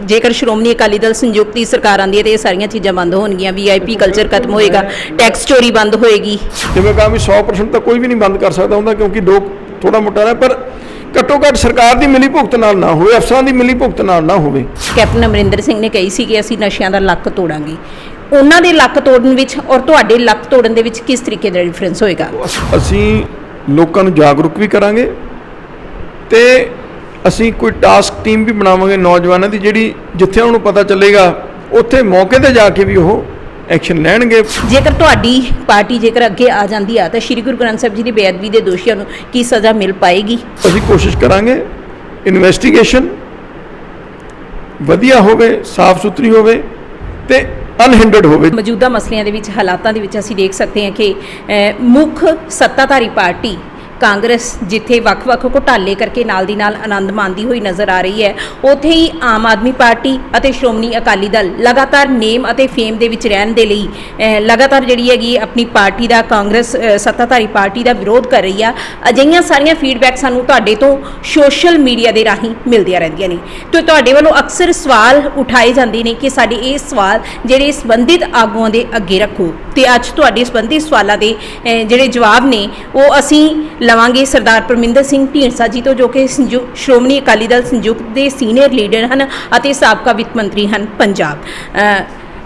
जेकर श्रोमणी अकाली दल संयुक्त की सरकार आती है तो ये सारिया चीज़ां बंद होणगियां, VIP कल्चर खत्म होएगा, टैक्स चोरी बंद होएगी। जिवें कहा भी 100% तो कोई भी नहीं बंद कर सकता हुंदा, क्योंकि लोग थोड़ा मोटा है, पर घट्टो घट्ट सरकार की मिली भुगत नाल ना होवे, अफसरां की मिली भुगत नाल ना होवे। कैप्टन अमरिंदर सिंह ने कही सी कि असीं नशिਆਂ ਦਾ ਲੱਕ ਤੋੜਾਂਗੇ, ਉਹਨਾਂ ਦੇ ਲੱਕ ਤੋੜਨ ਵਿੱਚ ਔਰ ਤੁਹਾਡੇ ਲੱਕ ਤੋੜਨ ਦੇ ਵਿੱਚ ਕਿਸ ਤਰੀਕੇ ਦਾ ਡਿਫਰੈਂਸ ਹੋਏਗਾ? ਅਸੀਂ ਲੋਕਾਂ ਨੂੰ ਜਾਗਰੂਕ ਵੀ ਕਰਾਂਗੇ ਤੇ ਅਸੀਂ ਕੋਈ ਟਾਸਕ ਟੀਮ ਵੀ ਬਣਾਵਾਂਗੇ ਨੌਜਵਾਨਾਂ ਦੀ, ਜਿਹੜੀ ਜਿੱਥੇ ਉਹਨੂੰ ਪਤਾ ਚੱਲੇਗਾ ਉੱਥੇ ਮੌਕੇ ਤੇ ਜਾ ਕੇ ਵੀ ਉਹ ਐਕਸ਼ਨ ਲੈਣਗੇ। ਜੇਕਰ ਤੁਹਾਡੀ ਪਾਰਟੀ ਜੇਕਰ ਅੱਗੇ ਆ ਜਾਂਦੀ ਆ ਤਾਂ ਸ਼੍ਰੀ ਗੁਰੂ ਗ੍ਰੰਥ ਸਾਹਿਬ ਜੀ ਦੀ ਬੇਅਦਬੀ ਦੇ ਦੋਸ਼ੀਆਂ ਨੂੰ ਕੀ ਸਜ਼ਾ ਮਿਲ ਪਾਏਗੀ? ਅਸੀਂ ਕੋਸ਼ਿਸ਼ ਕਰਾਂਗੇ ਇਨਵੈਸਟੀਗੇਸ਼ਨ ਵਧੀਆ ਹੋਵੇ, ਸਾਫ਼ ਸੁਥਰੀ ਹੋਵੇ ਤੇ ਅਨਹਿੰਡਰਡ ਹੋਵੇ। ਮੌਜੂਦਾ ਮਸਲਿਆਂ ਦੇ ਵਿੱਚ ਹਾਲਾਤਾਂ ਦੇ ਵਿੱਚ ਅਸੀਂ ਦੇਖ ਸਕਦੇ ਹਾਂ ਕਿ ਮੁੱਖ ਸੱਤਾਧਾਰੀ ਪਾਰਟੀ ਕਾਂਗਰਸ ਜਿੱਥੇ ਵੱਖ-ਵੱਖ ਘੁਟਾਲੇ ਕਰਕੇ ਨਾਲ ਦੀ ਨਾਲ ਆਨੰਦ ਮਾਣਦੀ ਹੋਈ ਨਜ਼ਰ ਆ ਰਹੀ ਹੈ, ਉੱਥੇ ਹੀ ਆਮ ਆਦਮੀ ਪਾਰਟੀ ਅਤੇ ਸ਼੍ਰੋਮਣੀ ਅਕਾਲੀ ਦਲ ਲਗਾਤਾਰ ਨੇਮ ਅਤੇ ਫੇਮ ਦੇ ਵਿੱਚ ਰਹਿਣ ਦੇ ਲਈ ਲਗਾਤਾਰ ਜਿਹੜੀ ਹੈਗੀ ਆਪਣੀ ਪਾਰਟੀ ਦਾ, ਕਾਂਗਰਸ ਸੱਤਾਧਾਰੀ ਪਾਰਟੀ ਦਾ ਵਿਰੋਧ ਕਰ ਰਹੀ ਆ। ਅਜਿਹੀਆਂ ਸਾਰੀਆਂ ਫੀਡਬੈਕ ਸਾਨੂੰ ਤੁਹਾਡੇ ਤੋਂ ਸੋਸ਼ਲ ਮੀਡੀਆ ਦੇ ਰਾਹੀਂ ਮਿਲਦੀਆਂ ਰਹਿੰਦੀਆਂ ਨੇ ਤੇ ਤੁਹਾਡੇ ਵੱਲੋਂ ਅਕਸਰ ਸਵਾਲ ਉਠਾਏ ਜਾਂਦੇ ਨੇ ਕਿ ਸਾਡੇ ਇਹ ਸਵਾਲ ਜਿਹੜੇ ਸੰਬੰਧਿਤ ਆਗੂਆਂ ਦੇ ਅੱਗੇ ਰੱਖੋ, ਤੇ ਅੱਜ ਤੁਹਾਡੇ ਸੰਬੰਧਿਤ ਸਵਾਲਾਂ ਦੇ ਜਿਹੜੇ ਜਵਾਬ ਨੇ ਉਹ ਅਸੀਂ ਲਵਾਂਗੇ ਸਰਦਾਰ ਪਰਮਿੰਦਰ ਸਿੰਘ ਢੀਂਡਸਾ ਜੀ ਤੋਂ, ਜੋ ਕਿ ਸ਼੍ਰੋਮਣੀ ਅਕਾਲੀ ਦਲ ਸੰਯੁਕਤ ਦੇ ਸੀਨੀਅਰ ਲੀਡਰ ਹਨ ਅਤੇ ਸਾਬਕਾ ਵਿੱਤ ਮੰਤਰੀ ਹਨ ਪੰਜਾਬ।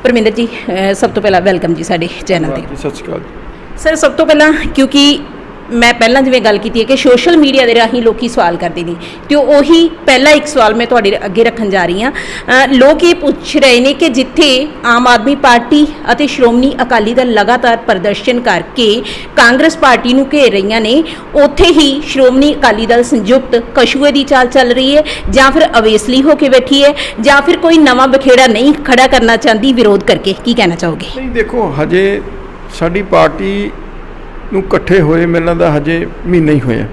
ਪਰਮਿੰਦਰ ਜੀ, ਸਭ ਤੋਂ ਪਹਿਲਾਂ ਵੈਲਕਮ ਜੀ ਸਾਡੇ ਚੈਨਲ ਤੇ। ਸਤਿ ਸ਼੍ਰੀ ਅਕਾਲ ਸਰ, ਸਭ ਤੋਂ ਪਹਿਲਾਂ ਕਿਉਂਕਿ ਮੈਂ ਪਹਿਲਾਂ ਜਿਵੇਂ ਗੱਲ ਕੀਤੀ ਹੈ ਕਿ ਸੋਸ਼ਲ ਮੀਡੀਆ ਦੇ ਰਾਹੀਂ ਲੋਕੀ ਸਵਾਲ ਕਰਦੇ ਨੇ, ਤੇ ਉਹੀ ਪਹਿਲਾ ਇੱਕ ਸਵਾਲ ਮੈਂ ਤੁਹਾਡੇ ਅੱਗੇ ਰੱਖਣ ਜਾ ਰਹੀ ਹਾਂ। ਲੋਕ ਇਹ ਪੁੱਛ ਰਹੇ ਨੇ ਕਿ ਜਿੱਥੇ ਆਮ ਆਦਮੀ ਪਾਰਟੀ ਅਤੇ ਸ਼੍ਰੋਮਣੀ ਅਕਾਲੀ ਦਲ ਲਗਾਤਾਰ ਪ੍ਰਦਰਸ਼ਨ ਕਰਕੇ ਕਾਂਗਰਸ ਪਾਰਟੀ ਨੂੰ ਘੇਰ ਰਹੀਆਂ ਨੇ, ਉੱਥੇ ਹੀ ਸ਼੍ਰੋਮਣੀ ਅਕਾਲੀ ਦਲ ਸੰਯੁਕਤ ਕਸ਼ੂਏ ਦੀ ਚਾਲ ਚੱਲ ਰਹੀ ਹੈ, ਜਾਂ ਫਿਰ ਅਵੇਸਲੀ ਹੋ ਕੇ ਬੈਠੀ ਹੈ, ਜਾਂ ਫਿਰ ਕੋਈ ਨਵਾਂ ਬਖੇੜਾ ਨਹੀਂ ਖੜਾ ਕਰਨਾ ਚਾਹੁੰਦੀ ਵਿਰੋਧ ਕਰਕੇ? ਕੀ ਕਹਿਣਾ ਚਾਹੋਗੇ? ਨਹੀਂ, ਦੇਖੋ ਹਜੇ ਸਾਡੀ ਪਾਰਟੀ ਨੂੰ ਇਕੱਠੇ ਹੋਏ ਮਿਲਣ ਦਾ ਹਜੇ ਮਹੀਨਾ ਹੀ ਹੋਇਆ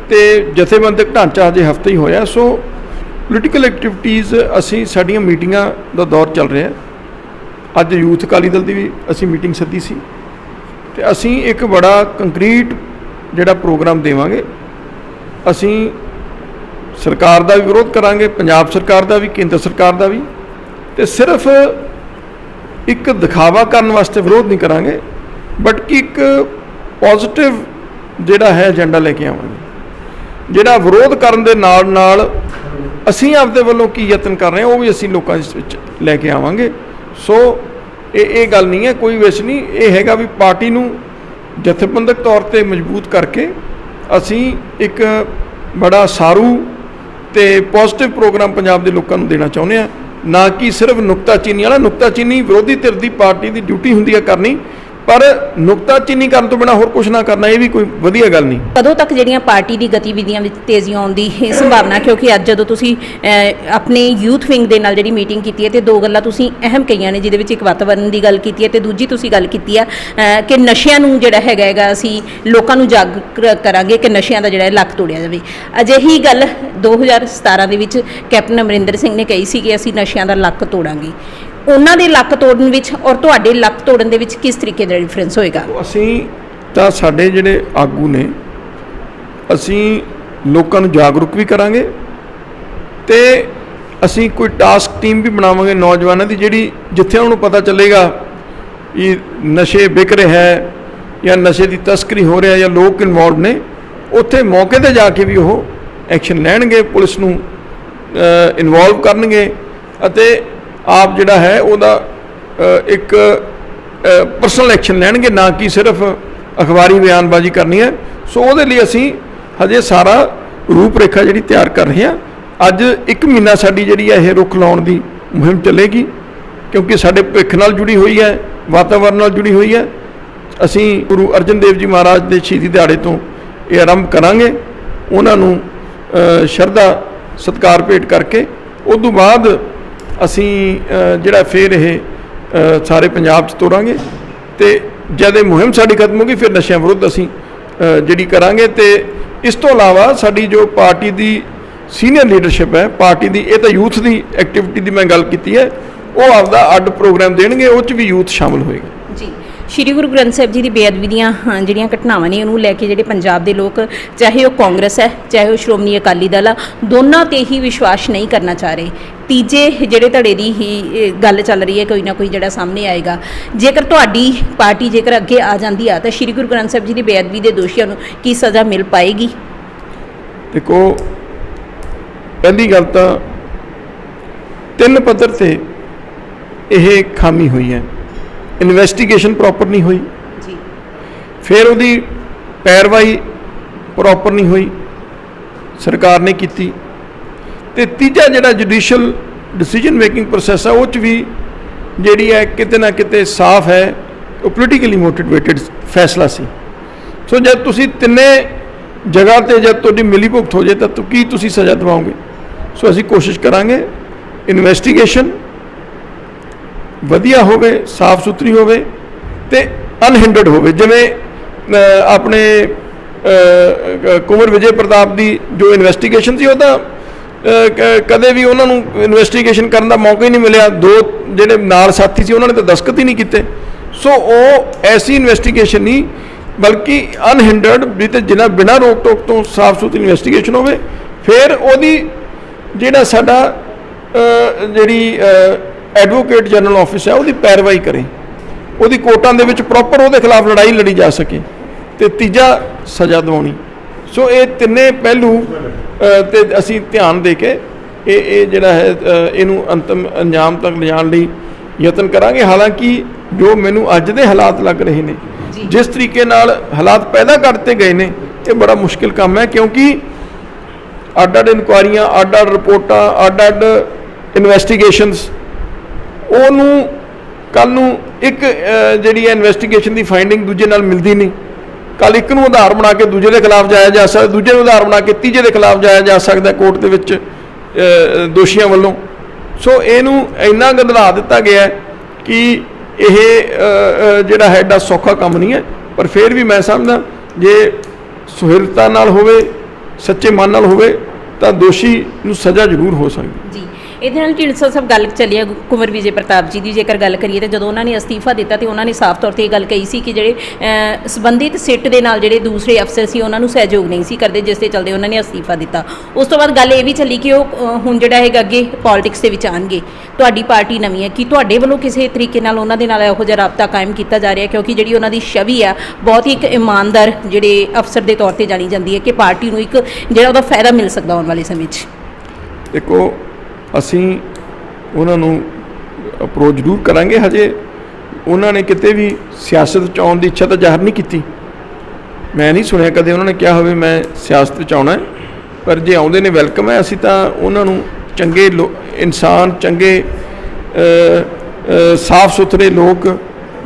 ਤੇ ਜਥੇਬੰਦਕ ਢਾਂਚਾ ਹਜੇ ਹਫ਼ਤਾ ਹੀ ਹੋਇਆ। ਸੋ ਪੋਲੀਟੀਕਲ ਐਕਟੀਵਿਟੀਜ਼ ਅਸੀਂ ਸਾਡੀਆਂ ਮੀਟਿੰਗਾਂ ਦਾ ਦੌਰ ਚੱਲ ਰਿਹਾ। ਅੱਜ ਯੂਥ ਅਕਾਲੀ ਦਲ ਦੀ ਵੀ ਅਸੀਂ ਮੀਟਿੰਗ ਸੱਦੀ ਸੀ ਤੇ ਅਸੀਂ ਇੱਕ ਬੜਾ ਕੰਕਰੀਟ ਜਿਹੜਾ ਪ੍ਰੋਗਰਾਮ ਦੇਵਾਂਗੇ। ਅਸੀਂ ਸਰਕਾਰ ਦਾ ਵੀ ਵਿਰੋਧ ਕਰਾਂਗੇ, ਪੰਜਾਬ ਸਰਕਾਰ ਦਾ ਵੀ, ਕੇਂਦਰ ਸਰਕਾਰ ਦਾ ਵੀ, ਤੇ ਸਿਰਫ ਇੱਕ ਦਿਖਾਵਾ ਕਰਨ ਵਾਸਤੇ ਵਿਰੋਧ ਨਹੀਂ ਕਰਾਂਗੇ, ਬਟ ਕਿ ਇੱਕ ਪੋਜ਼ਿਟਿਵ ਜਿਹੜਾ ਹੈ ਏਜੰਡਾ ਲੈ ਕੇ ਆਵਾਂਗੇ। ਜਿਹੜਾ ਵਿਰੋਧ ਕਰਨ ਦੇ ਨਾਲ ਨਾਲ ਅਸੀਂ ਆਪਦੇ ਵੱਲੋਂ ਕੀ ਯਤਨ ਕਰ ਰਹੇ ਹਾਂ ਉਹ ਵੀ ਅਸੀਂ ਲੋਕਾਂ ਦੇ ਵਿੱਚ ਲੈ ਕੇ ਆਵਾਂਗੇ। ਸੋ ਇਹ ਗੱਲ ਨਹੀਂ ਹੈ, ਕੋਈ ਵਿਸ਼ ਨਹੀਂ, ਇਹ ਹੈਗਾ ਵੀ ਪਾਰਟੀ ਨੂੰ ਜਥੇਬੰਦਕ ਤੌਰ ਤੇ ਮਜ਼ਬੂਤ ਕਰਕੇ ਅਸੀਂ ਇੱਕ ਬੜਾ ਸਾਰੂ ਤੇ ਪੋਜ਼ਿਟਿਵ ਪ੍ਰੋਗਰਾਮ ਪੰਜਾਬ ਦੇ ਲੋਕਾਂ ਨੂੰ ਦੇਣਾ ਚਾਹੁੰਦੇ ਹਾਂ, ਨਾ ਕਿ ਸਿਰਫ ਨੁਕਤਾਚੀਨੀ ਵਾਲਾ। ਨੁਕਤਾਚੀਨੀ ਵਿਰੋਧੀ ਧਿਰ ਦੀ ਪਾਰਟੀ ਦੀ ਡਿਊਟੀ ਹੁੰਦੀ ਹੈ ਕਰਨੀ, ਪਰ ਨੁਕਤਾਚੀਨੀ ਕਰਨ ਤੋਂ ਬਿਨਾਂ ਹੋਰ ਕੁਝ ਨਾ ਕਰਨਾ ਇਹ ਵੀ ਕੋਈ ਵਧੀਆ ਗੱਲ ਨਹੀਂ। ਕਦੋਂ ਤੱਕ ਜਿਹੜੀਆਂ ਪਾਰਟੀ ਦੀ ਗਤੀਵਿਧੀਆਂ ਵਿੱਚ ਤੇਜ਼ੀ ਆਉਣ ਦੀ ਸੰਭਾਵਨਾ? ਕਿਉਂਕਿ ਅੱਜ ਜਦੋਂ ਤੁਸੀਂ ਆਪਣੇ ਯੂਥ ਵਿੰਗ ਦੇ ਨਾਲ ਜਿਹੜੀ ਮੀਟਿੰਗ ਕੀਤੀ ਹੈ ਤੇ ਦੋ ਗੱਲਾਂ ਤੁਸੀਂ ਅਹਿਮ ਕਹੀਆਂ ਨੇ, ਜਿਹਦੇ ਵਿੱਚ ਇੱਕ ਵਾਤਾਵਰਨ ਦੀ ਗੱਲ ਕੀਤੀ ਹੈ ਤੇ ਦੂਜੀ ਤੁਸੀਂ ਗੱਲ ਕੀਤੀ ਆ ਕਿ ਨਸ਼ਿਆਂ ਨੂੰ ਜਿਹੜਾ ਹੈਗਾ ਅਸੀਂ ਲੋਕਾਂ ਨੂੰ ਜਾਗਰੂਕ ਕਰਾਂਗੇ ਕਿ ਨਸ਼ਿਆਂ ਦਾ ਜਿਹੜਾ ਲੱਕ ਤੋੜਿਆ ਜਾਵੇ। ਅਜਿਹੀ ਗੱਲ 2017 ਦੇ ਵਿੱਚ ਕੈਪਟਨ ਅਮਰਿੰਦਰ ਸਿੰਘ ਨੇ ਕਹੀ ਸੀ ਕਿ ਅਸੀਂ ਨਸ਼ਿਆਂ ਦਾ ਲੱਕ ਤੋੜਾਂਗੇ। ਉਹਨਾਂ ਦੇ ਲੱਕ ਤੋੜਨ ਵਿੱਚ ਔਰ ਤੁਹਾਡੇ ਲੱਕ ਤੋੜਨ ਦੇ ਵਿੱਚ ਕਿਸ ਤਰੀਕੇ ਦਾ ਡਿਫਰੈਂਸ ਹੋਏਗਾ? ਅਸੀਂ ਤਾਂ ਸਾਡੇ ਜਿਹੜੇ ਆਗੂ ਨੇ ਅਸੀਂ ਲੋਕਾਂ ਨੂੰ ਜਾਗਰੂਕ ਵੀ ਕਰਾਂਗੇ ਤੇ ਅਸੀਂ ਕੋਈ ਟਾਸਕ ਟੀਮ ਵੀ ਬਣਾਵਾਂਗੇ ਨੌਜਵਾਨਾਂ ਦੀ, ਜਿਹੜੀ ਜਿੱਥੇ ਉਹਨੂੰ ਪਤਾ ਚੱਲੇਗਾ ਕਿ ਨਸ਼ੇ ਵਿਕ ਰਿਹਾ ਹੈ ਜਾਂ ਨਸ਼ੇ ਦੀ ਤਸਕਰੀ ਹੋ ਰਿਹਾ ਜਾਂ ਲੋਕ ਇਨਵੋਲਵ ਨੇ, ਉੱਥੇ ਮੌਕੇ ਤੇ ਜਾ ਕੇ ਵੀ ਉਹ ਐਕਸ਼ਨ ਲੈਣਗੇ, ਪੁਲਿਸ ਨੂੰ ਇਨਵੋਲਵ ਕਰਨਗੇ ਅਤੇ ਆਪ ਜਿਹੜਾ ਹੈ ਉਹਦਾ ਇੱਕ ਪਰਸਨਲ ਐਕਸ਼ਨ ਲੈਣਗੇ, ਨਾ ਕਿ ਸਿਰਫ ਅਖਬਾਰੀ ਬਿਆਨਬਾਜ਼ੀ ਕਰਨੀ ਹੈ। ਸੋ ਉਹਦੇ ਲਈ ਅਸੀਂ ਹਜੇ ਸਾਰਾ ਰੂਪ ਰੇਖਾ ਜਿਹੜੀ ਤਿਆਰ ਕਰ ਰਹੇ ਹਾਂ। ਅੱਜ 1 ਮਹੀਨਾ ਸਾਡੀ ਜਿਹੜੀ ਹੈ ਇਹ ਰੁੱਖ ਲਾਉਣ ਦੀ ਮੁਹਿੰਮ ਚੱਲੇਗੀ, ਕਿਉਂਕਿ ਸਾਡੇ ਭਵਿੱਖ ਨਾਲ ਜੁੜੀ ਹੋਈ ਹੈ, ਵਾਤਾਵਰਨ ਨਾਲ ਜੁੜੀ ਹੋਈ ਹੈ। ਅਸੀਂ ਗੁਰੂ ਅਰਜਨ ਦੇਵ ਜੀ ਮਹਾਰਾਜ ਦੇ ਸ਼ਹੀਦੀ ਦਿਹਾੜੇ ਤੋਂ ਇਹ ਆਰੰਭ ਕਰਾਂਗੇ। ਉਹਨਾਂ ਨੂੰ ਸ਼ਰਧਾ ਸਤਿਕਾਰ ਭੇਟ ਕਰਕੇ ਉਸ ਤੋਂ ਬਾਅਦ ਅਸੀਂ ਜਿਹੜਾ ਫਿਰ ਇਹ ਸਾਰੇ ਪੰਜਾਬ 'ਚ ਤੋਰਾਂਗੇ ਤੇ ਜਦ ਇਹ ਮੁਹਿੰਮ ਸਾਡੀ ਖਤਮ ਹੋ ਗਈ ਫਿਰ ਨਸ਼ਿਆਂ ਵਿਰੁੱਧ ਅਸੀਂ ਜਿਹੜੀ ਕਰਾਂਗੇ। ਤੇ ਇਸ ਤੋਂ ਇਲਾਵਾ ਸਾਡੀ ਜੋ ਪਾਰਟੀ ਦੀ ਸੀਨੀਅਰ ਲੀਡਰਸ਼ਿਪ ਹੈ ਪਾਰਟੀ ਦੀ, ਇਹ ਤਾਂ ਯੂਥ ਦੀ ਐਕਟੀਵਿਟੀ ਦੀ ਮੈਂ ਗੱਲ ਕੀਤੀ ਹੈ, ਉਹ ਆਪਦਾ ਅੱਡ ਪ੍ਰੋਗਰਾਮ ਦੇਣਗੇ, ਉਹ 'ਚ ਵੀ ਯੂਥ ਸ਼ਾਮਲ ਹੋਏਗਾ। ਜੀ, ਸ਼੍ਰੀ ਗੁਰੂ ਗ੍ਰੰਥ ਸਾਹਿਬ ਜੀ ਦੀ ਬੇਅਦਬੀ ਦੀਆਂ ਜਿਹੜੀਆਂ ਘਟਨਾਵਾਂ ਨੇ ਉਹਨੂੰ ਲੈ ਕੇ ਜਿਹੜੇ ਪੰਜਾਬ ਦੇ ਲੋਕ, ਚਾਹੇ ਉਹ ਕਾਂਗਰਸ ਹੈ ਚਾਹੇ ਉਹ ਸ਼੍ਰੋਮਣੀ ਅਕਾਲੀ ਦਲ ਆ, ਦੋਨਾਂ ਤੇ ਹੀ ਵਿਸ਼ਵਾਸ ਨਹੀਂ ਕਰਨਾ ਚਾਹ ਰਹੇ। ਤੀਜੇ ਜਿਹੜੇ ਧੜੇ ਦੀ ਹੀ ਗੱਲ ਚੱਲ ਰਹੀ ਹੈ, ਕੋਈ ਨਾ ਕੋਈ ਜਿਹੜਾ ਸਾਹਮਣੇ ਆਏਗਾ। ਜੇਕਰ ਤੁਹਾਡੀ ਪਾਰਟੀ ਜੇਕਰ ਅੱਗੇ ਆ ਜਾਂਦੀ ਆ ਤਾਂ ਸ਼੍ਰੀ ਗੁਰੂ ਗ੍ਰੰਥ ਸਾਹਿਬ ਜੀ ਦੀ ਬੇਅਦਬੀ ਦੇ ਦੋਸ਼ੀਆਂ ਨੂੰ ਕੀ ਸਜ਼ਾ ਮਿਲ ਪਾਏਗੀ? ਦੇਖੋ, ਪਹਿਲੀ ਗੱਲ ਤਾਂ 3 ਪੱਧਰ ਤੇ ਇਹ ਖਾਮੀ ਹੋਈ ਹੈ। ਇਨਵੈਸਟੀਗੇਸ਼ਨ ਪ੍ਰੋਪਰ ਨਹੀਂ ਹੋਈ ਜੀ, ਫਿਰ ਉਹਦੀ ਪੈਰਵਾਈ ਪ੍ਰੋਪਰ ਨਹੀਂ ਹੋਈ, ਸਰਕਾਰ ਨੇ ਕੀਤੀ। ਤੇ ਤੀਜਾ ਜਿਹੜਾ ਜੁਡੀਸ਼ੀਅਲ ਡਿਸੀਜਨ ਮੇਕਿੰਗ ਪ੍ਰੋਸੈਸ ਆ, ਉਹ 'ਚ ਵੀ ਜਿਹੜੀ ਹੈ ਕਿਤੇ ਨਾ ਕਿਤੇ ਸਾਫ਼ ਹੈ ਉਹ ਪੋਲੀਟੀਕਲੀ ਮੋਟੀਵੇਟਡ ਫੈਸਲਾ ਸੀ। ਸੋ ਜਦ ਤੁਸੀਂ ਤਿੰਨੇ ਜਗ੍ਹਾ ਤੇ ਜਦ ਤੁਹਾਡੀ ਮਿਲੀ ਭੁਗਤ ਹੋ ਜਾਏ ਤਾਂ ਕੀ ਤੁਸੀਂ ਸਜ਼ਾ ਦਿਵਾਓਗੇ? ਸੋ ਅਸੀਂ ਕੋਸ਼ਿਸ਼ ਕਰਾਂਗੇ ਇਨਵੈਸਟੀਗੇਸ਼ਨ ਵਧੀਆ ਹੋਵੇ, ਸਾਫ਼ ਸੁਥਰੀ ਹੋਵੇ ਤੇ ਅਨਹਿੰਡਰਡ ਹੋਵੇ। ਜਿਵੇਂ ਆਪਣੇ ਕੁੰਵਰ ਵਿਜੇ ਪ੍ਰਤਾਪ ਦੀ ਜੋ ਇਨਵੈਸਟੀਗੇਸ਼ਨ ਸੀ, ਉਹ ਤਾਂ ਕਦੇ ਵੀ ਉਹਨਾਂ ਨੂੰ ਇਨਵੈਸਟੀਗੇਸ਼ਨ ਕਰਨ ਦਾ ਮੌਕਾ ਹੀ ਨਹੀਂ ਮਿਲਿਆ। 2 ਜਿਹੜੇ ਨਾਲ ਸਾਥੀ ਸੀ ਉਹਨਾਂ ਨੇ ਤਾਂ ਦਸਤਖਤ ਹੀ ਨਹੀਂ ਕੀਤੇ। ਸੋ ਉਹ ਐਸੀ ਇਨਵੈਸਟੀਗੇਸ਼ਨ ਨਹੀਂ, ਬਲਕਿ ਅਨਹਿੰਡਰਡ ਵੀ ਤੇ ਜਿਨ੍ਹਾਂ ਬਿਨਾਂ ਰੋਕ ਟੋਕ ਤੋਂ ਸਾਫ਼ ਸੁਥਰੀ ਇਨਵੈਸਟੀਗੇਸ਼ਨ ਹੋਵੇ। ਫਿਰ ਉਹਦੀ ਜਿਹੜਾ ਸਾਡਾ ਜਿਹੜੀ ਐਡਵੋਕੇਟ ਜਨਰਲ ਆਫਿਸ ਹੈ ਉਹਦੀ ਪੈਰਵਾਈ ਕਰੇ, ਉਹਦੀ ਕੋਰਟਾਂ ਦੇ ਵਿੱਚ ਪ੍ਰੋਪਰ ਉਹਦੇ ਖਿਲਾਫ ਲੜਾਈ ਲੜੀ ਜਾ ਸਕੇ। ਤੇ ਤੀਜਾ ਸਜ਼ਾ ਦਿਵਾਉਣੀ। ਸੋ ਇਹ ਤਿੰਨੇ ਪਹਿਲੂ ਤੇ ਅਸੀਂ ਧਿਆਨ ਦੇ ਕੇ ਇਹ ਜਿਹੜਾ ਹੈ ਇਹਨੂੰ ਅੰਤਮ ਅੰਜਾਮ ਤੱਕ ਲਿਜਾਣ ਲਈ ਯਤਨ ਕਰਾਂਗੇ। ਹਾਲਾਂਕਿ ਜੋ ਮੈਨੂੰ ਅੱਜ ਦੇ ਹਾਲਾਤ ਲੱਗ ਰਹੇ ਨੇ, ਜਿਸ ਤਰੀਕੇ ਨਾਲ ਹਾਲਾਤ ਪੈਦਾ ਕਰਤੇ ਗਏ ਨੇ, ਇਹ ਬੜਾ ਮੁਸ਼ਕਿਲ ਕੰਮ ਹੈ। ਕਿਉਂਕਿ ਅੱਡ-ਅੱਡ ਇਨਕੁਆਇਰੀਆਂ, ਅੱਡ-ਅੱਡ ਰਿਪੋਰਟਾਂ, ਅੱਡ-ਅੱਡ ਇਨਵੈਸਟੀਗੇਸ਼ਨਸ, ਉਹਨੂੰ ਕੱਲ੍ਹ ਨੂੰ ਇੱਕ ਜਿਹੜੀ ਹੈ ਇਨਵੈਸਟੀਗੇਸ਼ਨ ਦੀ ਫਾਈਂਡਿੰਗ ਦੂਜੇ ਨਾਲ ਮਿਲਦੀ ਨਹੀਂ। ਕੱਲ੍ਹ ਇੱਕ ਨੂੰ ਆਧਾਰ ਬਣਾ ਕੇ ਦੂਜੇ ਦੇ ਖਿਲਾਫ ਜਾਇਆ ਜਾ ਸਕਦਾ, ਦੂਜੇ ਨੂੰ ਆਧਾਰ ਬਣਾ ਕੇ ਤੀਜੇ ਦੇ ਖਿਲਾਫ ਜਾਇਆ ਜਾ ਸਕਦਾ ਕੋਰਟ ਦੇ ਵਿੱਚ ਦੋਸ਼ੀਆਂ ਵੱਲੋਂ। ਸੋ ਇਹਨੂੰ ਇੰਨਾ ਗੰਧਲਾ ਦਿੱਤਾ ਗਿਆ ਕਿ ਇਹ ਜਿਹੜਾ ਹੈ ਐਡਾ ਸੌਖਾ ਕੰਮ ਨਹੀਂ ਹੈ। ਪਰ ਫਿਰ ਵੀ ਮੈਂ ਸਮਝਦਾ ਜੇ ਸੁਹਿਰਦਤਾ ਨਾਲ ਹੋਵੇ, ਸੱਚੇ ਮਨ ਨਾਲ ਹੋਵੇ ਤਾਂ ਦੋਸ਼ੀ ਨੂੰ ਸਜ਼ਾ ਜ਼ਰੂਰ ਹੋ ਸਕਦੀ। ਜੀ, ਇਹਦੇ ਨਾਲ ਢੀਂਡਸਾ ਸਾਹਿਬ ਗੱਲ ਚੱਲੀ ਹੈ ਕੁੰਵਰ ਵਿਜੇ ਪ੍ਰਤਾਪ ਜੀ ਦੀ। ਜੇਕਰ ਗੱਲ ਕਰੀਏ ਤਾਂ ਜਦੋਂ ਉਹਨਾਂ ਨੇ ਅਸਤੀਫਾ ਦਿੱਤਾ ਤੇ ਉਹਨਾਂ ਨੇ ਸਾਫ਼ ਤੌਰ ਤੇ ਇਹ ਗੱਲ ਕਹੀ ਸੀ ਕਿ ਜਿਹੜੇ ਸੰਬੰਧਿਤ ਸਿੱਟ ਦੇ ਨਾਲ ਜਿਹੜੇ ਦੂਸਰੇ ਅਫਸਰ ਸੀ ਉਹਨਾਂ ਨੂੰ ਸਹਿਯੋਗ ਨਹੀਂ ਸੀ ਕਰਦੇ, ਜਿਸ ਦੇ ਚਲਦੇ ਉਹਨਾਂ ਨੇ ਅਸਤੀਫਾ ਦਿੱਤਾ। ਉਸ ਤੋਂ ਬਾਅਦ ਗੱਲ ਇਹ ਵੀ ਚੱਲੀ ਕਿ ਉਹ ਹੁਣ ਜਿਹੜਾ ਹੈਗਾ ਅੱਗੇ ਪੋਲਿਟਿਕਸ ਦੇ ਵਿੱਚ ਆਉਣਗੇ। ਤੁਹਾਡੀ ਪਾਰਟੀ ਨਵੀਂ ਹੈ, ਕਿ ਤੁਹਾਡੇ ਵੱਲੋਂ ਕਿਸੇ ਤਰੀਕੇ ਨਾਲ ਉਹਨਾਂ ਦੇ ਨਾਲ ਇਹੋ ਜਿਹਾ ਰਾਬਤਾ ਕਾਇਮ ਕੀਤਾ ਜਾ ਰਿਹਾ? ਕਿਉਂਕਿ ਜਿਹੜੀ ਉਹਨਾਂ ਦੀ ਛਵੀ ਆ ਬਹੁਤ ਹੀ ਇੱਕ ਇਮਾਨਦਾਰ ਜਿਹੜੇ ਅਫਸਰ ਦੇ ਤੌਰ ਤੇ ਜਾਣੀ ਜਾਂਦੀ ਹੈ, ਕਿ ਪਾਰਟੀ ਨੂੰ ਇੱਕ ਜਿਹੜਾ ਉਹਦਾ ਫਾਇਦਾ ਮਿਲ ਸਕਦਾ ਆਉਣ ਵਾਲੇ ਸਮੇਂ 'ਚ। ਦੇਖੋ, ਅਸੀਂ ਉਹਨਾਂ ਨੂੰ ਅਪਰੋਚ ਜ਼ਰੂਰ ਕਰਾਂਗੇ। ਹਜੇ ਉਹਨਾਂ ਨੇ ਕਿਤੇ ਵੀ ਸਿਆਸਤ 'ਚ ਆਉਣ ਦੀ ਇੱਛਾ ਤਾਂ ਜ਼ਾਹਰ ਨਹੀਂ ਕੀਤੀ। ਮੈਂ ਨਹੀਂ ਸੁਣਿਆ ਕਦੇ ਉਹਨਾਂ ਨੇ ਕਿਹਾ ਹੋਵੇ ਮੈਂ ਸਿਆਸਤ ਵਿੱਚ ਆਉਣਾ ਹੈ। ਪਰ ਜੇ ਆਉਂਦੇ ਨੇ ਵੈਲਕਮ ਹੈ। ਅਸੀਂ ਤਾਂ ਉਹਨਾਂ ਨੂੰ ਚੰਗੇ ਇਨਸਾਨ, ਚੰਗੇ ਸਾਫ਼ ਸੁਥਰੇ ਲੋਕ,